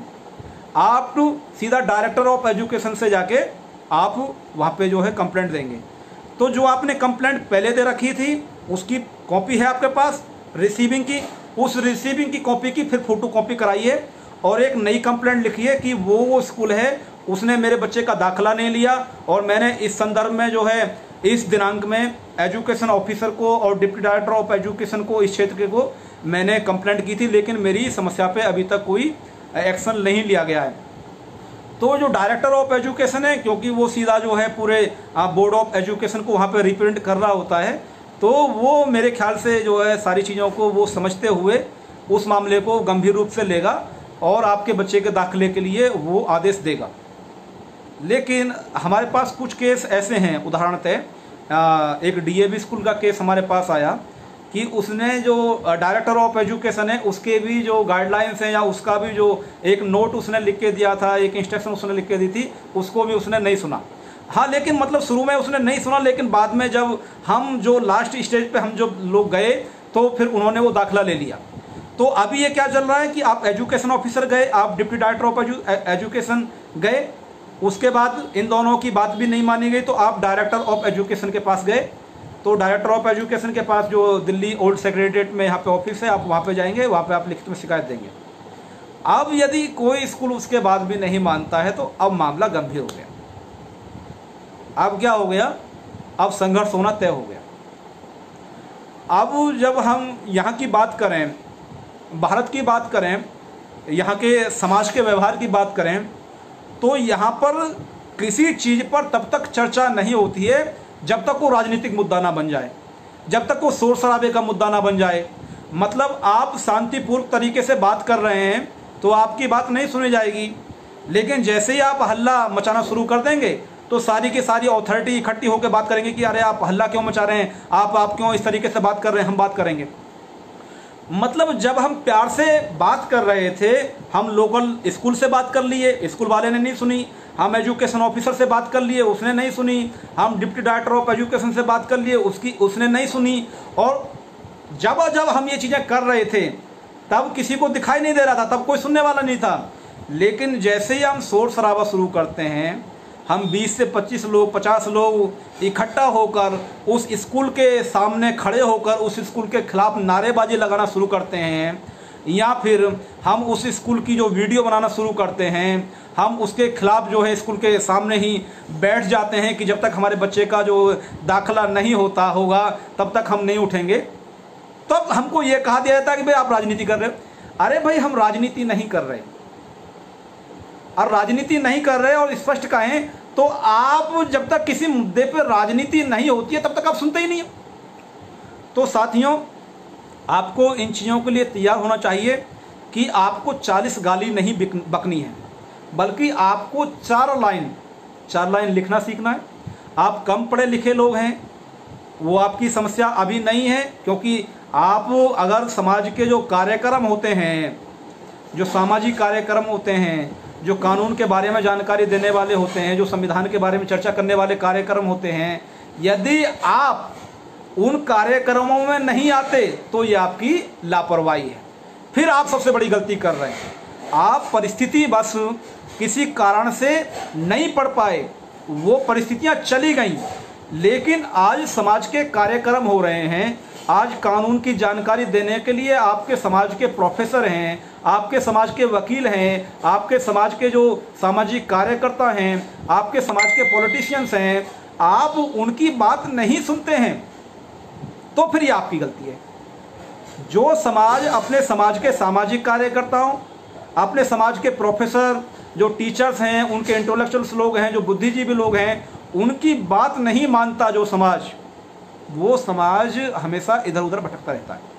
आप सीधा डायरेक्टर ऑफ एजुकेशन से जाके आप वहाँ पे जो है कंप्लेंट देंगे। तो जो आपने कंप्लेंट पहले दे रखी थी उसकी कॉपी है आपके पास रिसीविंग की, उस रिसीविंग की कॉपी की फिर फोटो कॉपी कराइए और एक नई कंप्लेंट लिखिए कि वो स्कूल है उसने मेरे बच्चे का दाखिला नहीं लिया और मैंने इस संदर्भ में जो है इस दिनांक में एजुकेशन ऑफिसर को और डिप्टी डायरेक्टर ऑफ एजुकेशन को इस क्षेत्र को मैंने कंप्लेंट की थी, लेकिन मेरी समस्या पे अभी तक कोई एक्शन नहीं लिया गया है। तो जो डायरेक्टर ऑफ एजुकेशन है, क्योंकि वो सीधा जो है पूरे बोर्ड ऑफ एजुकेशन को वहाँ पे रिप्रेजेंट कर रहा होता है, तो वो मेरे ख्याल से जो है सारी चीज़ों को वो समझते हुए उस मामले को गंभीर रूप से लेगा और आपके बच्चे के दाखिले के लिए वो आदेश देगा। लेकिन हमारे पास कुछ केस ऐसे हैं, उदाहरणतः एक डीएवी स्कूल का केस हमारे पास आया कि उसने जो डायरेक्टर ऑफ एजुकेशन है उसके भी जो गाइडलाइंस हैं या उसका भी जो एक नोट उसने लिख के दिया था, एक इंस्ट्रक्शन उसने लिख के दी थी, उसको भी उसने नहीं सुना। हाँ, लेकिन मतलब शुरू में उसने नहीं सुना, लेकिन बाद में जब हम जो लास्ट स्टेज पे हम जो लोग गए तो फिर उन्होंने वो दाखिला ले लिया। तो अभी ये क्या चल रहा है कि आप एजुकेशन ऑफिसर गए, आप डिप्टी डायरेक्टर ऑफ एजुकेशन गए, उसके बाद इन दोनों की बात भी नहीं मानी गई तो आप डायरेक्टर ऑफ एजुकेशन के पास गए। तो डायरेक्टर ऑफ एजुकेशन के पास जो दिल्ली ओल्ड सेक्रेटरीट में यहाँ पे ऑफिस है, आप वहाँ पे जाएंगे, वहाँ पे आप लिखित में शिकायत देंगे। अब यदि कोई स्कूल उसके बाद भी नहीं मानता है तो अब मामला गंभीर हो गया। अब क्या हो गया, अब संघर्ष होना तय हो गया। अब जब हम यहाँ की बात करें, भारत की बात करें, यहाँ के समाज के व्यवहार की बात करें, तो यहाँ पर किसी चीज़ पर तब तक चर्चा नहीं होती है जब तक वो राजनीतिक मुद्दा ना बन जाए, जब तक वो शोर शराबे का मुद्दा ना बन जाए। मतलब आप शांतिपूर्ण तरीके से बात कर रहे हैं तो आपकी बात नहीं सुनी जाएगी, लेकिन जैसे ही आप हल्ला मचाना शुरू कर देंगे तो सारी की सारी अथॉरिटी इकट्ठी होकर बात करेंगे कि अरे आप हल्ला क्यों मचा रहे हैं, आप क्यों इस तरीके से बात कर रहे हैं, हम बात करेंगे। मतलब जब हम प्यार से बात कर रहे थे, हम लोकल स्कूल से बात कर लिए, स्कूल वाले ने नहीं सुनी, हम एजुकेशन ऑफिसर से बात कर लिए, उसने नहीं सुनी, हम डिप्टी डायरेक्टर ऑफ एजुकेशन से बात कर लिए, उसने नहीं सुनी। और जब हम ये चीज़ें कर रहे थे तब किसी को दिखाई नहीं दे रहा था, तब कोई सुनने वाला नहीं था। लेकिन जैसे ही हम शोर शराबा शुरू करते हैं, हम 20 से 25 लोग, 50 लोग इकट्ठा होकर उस स्कूल के सामने खड़े होकर उस स्कूल के खिलाफ नारेबाजी लगाना शुरू करते हैं, या फिर हम उस स्कूल की जो वीडियो बनाना शुरू करते हैं, हम उसके खिलाफ जो है स्कूल के सामने ही बैठ जाते हैं कि जब तक हमारे बच्चे का जो दाखिला नहीं होता होगा तब तक हम नहीं उठेंगे। तब हमको ये कहा दिया जाता है कि भाई आप राजनीति कर रहे हो। अरे भाई, हम राजनीति नहीं कर रहे, और राजनीति नहीं कर रहे और स्पष्ट कहें तो आप जब तक किसी मुद्दे पर राजनीति नहीं होती है तब तक आप सुनते ही नहीं हो। तो साथियों, आपको इन चीज़ों के लिए तैयार होना चाहिए कि आपको 40 गाली नहीं बकनी है, बल्कि आपको 4 लाइन लिखना सीखना है। आप कम पढ़े लिखे लोग हैं, वो आपकी समस्या अभी नहीं है, क्योंकि आप अगर समाज के जो कार्यक्रम होते हैं, जो सामाजिक कार्यक्रम होते हैं, जो कानून के बारे में जानकारी देने वाले होते हैं, जो संविधान के बारे में चर्चा करने वाले कार्यक्रम होते हैं, यदि आप उन कार्यक्रमों में नहीं आते तो ये आपकी लापरवाही है, फिर आप सबसे बड़ी गलती कर रहे हैं। आप परिस्थिति बस किसी कारण से नहीं पढ़ पाए, वो परिस्थितियां चली गईं, लेकिन आज समाज के कार्यक्रम हो रहे हैं, आज कानून की जानकारी देने के लिए आपके समाज के प्रोफेसर हैं, आपके समाज के वकील हैं, आपके समाज के जो सामाजिक कार्यकर्ता हैं, आपके समाज के पॉलिटिशियंस हैं, आप उनकी बात नहीं सुनते हैं तो फिर ये आपकी गलती है। जो समाज अपने समाज के सामाजिक कार्यकर्ताओं, अपने समाज के प्रोफेसर, जो टीचर्स हैं, उनके इंटेलेक्चुअल्स लोग हैं, जो बुद्धिजीवी लोग हैं, उनकी बात नहीं मानता जो समाज, वो समाज हमेशा इधर उधर भटकता रहता है।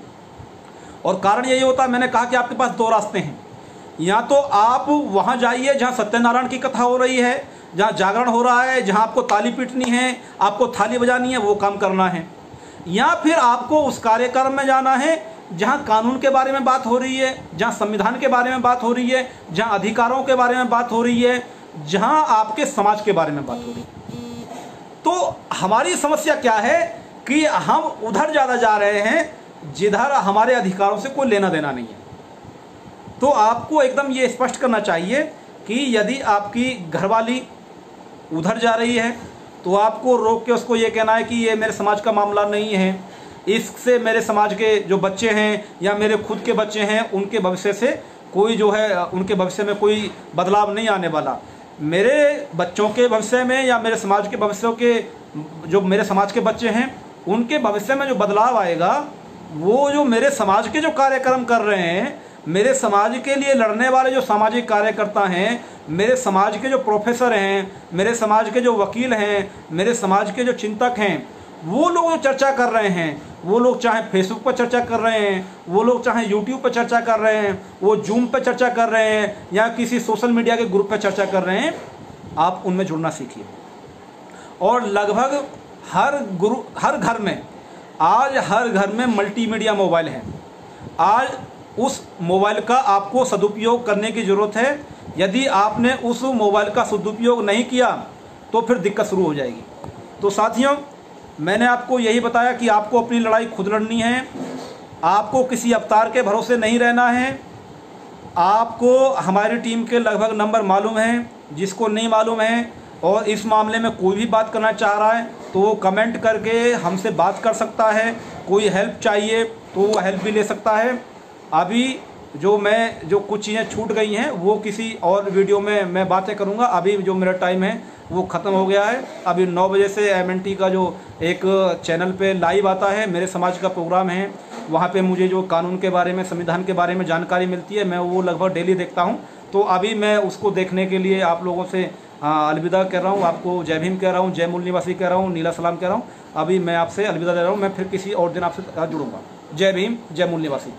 और कारण यही होता है, मैंने कहा कि आपके पास 2 रास्ते हैं। या तो आप वहाँ जाइए जहाँ सत्यनारायण की कथा हो रही है, जहाँ जागरण हो रहा है, जहाँ आपको ताली पीटनी है, आपको थाली बजानी है, वो काम करना है। या फिर आपको उस कार्यक्रम में जाना है जहाँ कानून के बारे में बात हो रही है, जहाँ संविधान के बारे में बात हो रही है, जहाँ अधिकारों के बारे में बात हो रही है, जहाँ आपके समाज के बारे में बात हो रही है। तो हमारी समस्या क्या है कि हम उधर ज़्यादा जा रहे हैं जिधर हमारे अधिकारों से कोई लेना देना नहीं है। तो आपको एकदम ये स्पष्ट करना चाहिए कि यदि आपकी घरवाली उधर जा रही है तो आपको रोक के उसको ये कहना है कि ये मेरे समाज का मामला नहीं है, इससे मेरे समाज के जो बच्चे हैं या मेरे खुद के बच्चे हैं उनके भविष्य से कोई जो है, उनके भविष्य में कोई बदलाव नहीं आने वाला। मेरे बच्चों के भविष्य में या मेरे समाज के भविष्य के, जो मेरे समाज के बच्चे हैं उनके भविष्य में जो बदलाव आएगा, वो जो मेरे समाज के जो कार्यक्रम कर रहे हैं, मेरे समाज के लिए लड़ने वाले जो सामाजिक कार्यकर्ता हैं, मेरे समाज के जो प्रोफेसर हैं, मेरे समाज के जो वकील हैं, मेरे समाज के जो चिंतक हैं, वो लोग जो चर्चा कर रहे हैं, वो लोग चाहे फेसबुक पर चर्चा कर रहे हैं, वो लोग चाहे यूट्यूब पर चर्चा कर रहे हैं, वो जूम पर चर्चा कर रहे हैं या किसी सोशल मीडिया के ग्रुप पर चर्चा कर रहे हैं, आप उनमें जुड़ना सीखिए। और लगभग हर घर में आज हर घर में मल्टीमीडिया मोबाइल है। आज उस मोबाइल का आपको सदुपयोग करने की ज़रूरत है। यदि आपने उस मोबाइल का सदुपयोग नहीं किया तो फिर दिक्कत शुरू हो जाएगी। तो साथियों, मैंने आपको यही बताया कि आपको अपनी लड़ाई खुद लड़नी है। आपको किसी अवतार के भरोसे नहीं रहना है। आपको हमारी टीम के लगभग नंबर मालूम हैं। जिसको नहीं मालूम है और इस मामले में कोई भी बात करना चाह रहा है तो वो कमेंट करके हमसे बात कर सकता है। कोई हेल्प चाहिए तो वो हेल्प भी ले सकता है। अभी जो कुछ चीज़ें छूट गई हैं वो किसी और वीडियो में मैं बातें करूंगा। अभी जो मेरा टाइम है वो ख़त्म हो गया है। अभी 9 बजे से MNT का जो एक चैनल पे लाइव आता है, मेरे समाज का प्रोग्राम है, वहाँ पे मुझे जो कानून के बारे में, संविधान के बारे में जानकारी मिलती है, मैं वो लगभग डेली देखता हूँ। तो अभी मैं उसको देखने के लिए आप लोगों से अलविदा कह रहा हूँ। आपको जय भीम कह रहा हूँ, जय मूल निवासी कह रहा हूँ, नीला सलाम कह रहा हूँ। अभी मैं आपसे अलविदा दे रहा हूँ। मैं फिर किसी और दिन आपसे जुड़ूंगा। जय भीम, जय मूल निवासी।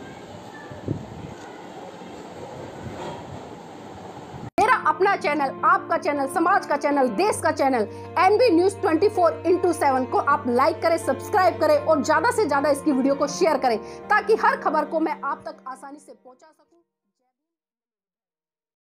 अपना चैनल, आपका चैनल, समाज का चैनल, देश का चैनल NB News 24/7 को आप लाइक करें, सब्सक्राइब करें और ज्यादा से ज्यादा इसकी वीडियो को शेयर करें ताकि हर खबर को मैं आप तक आसानी से पहुंचा सकूं।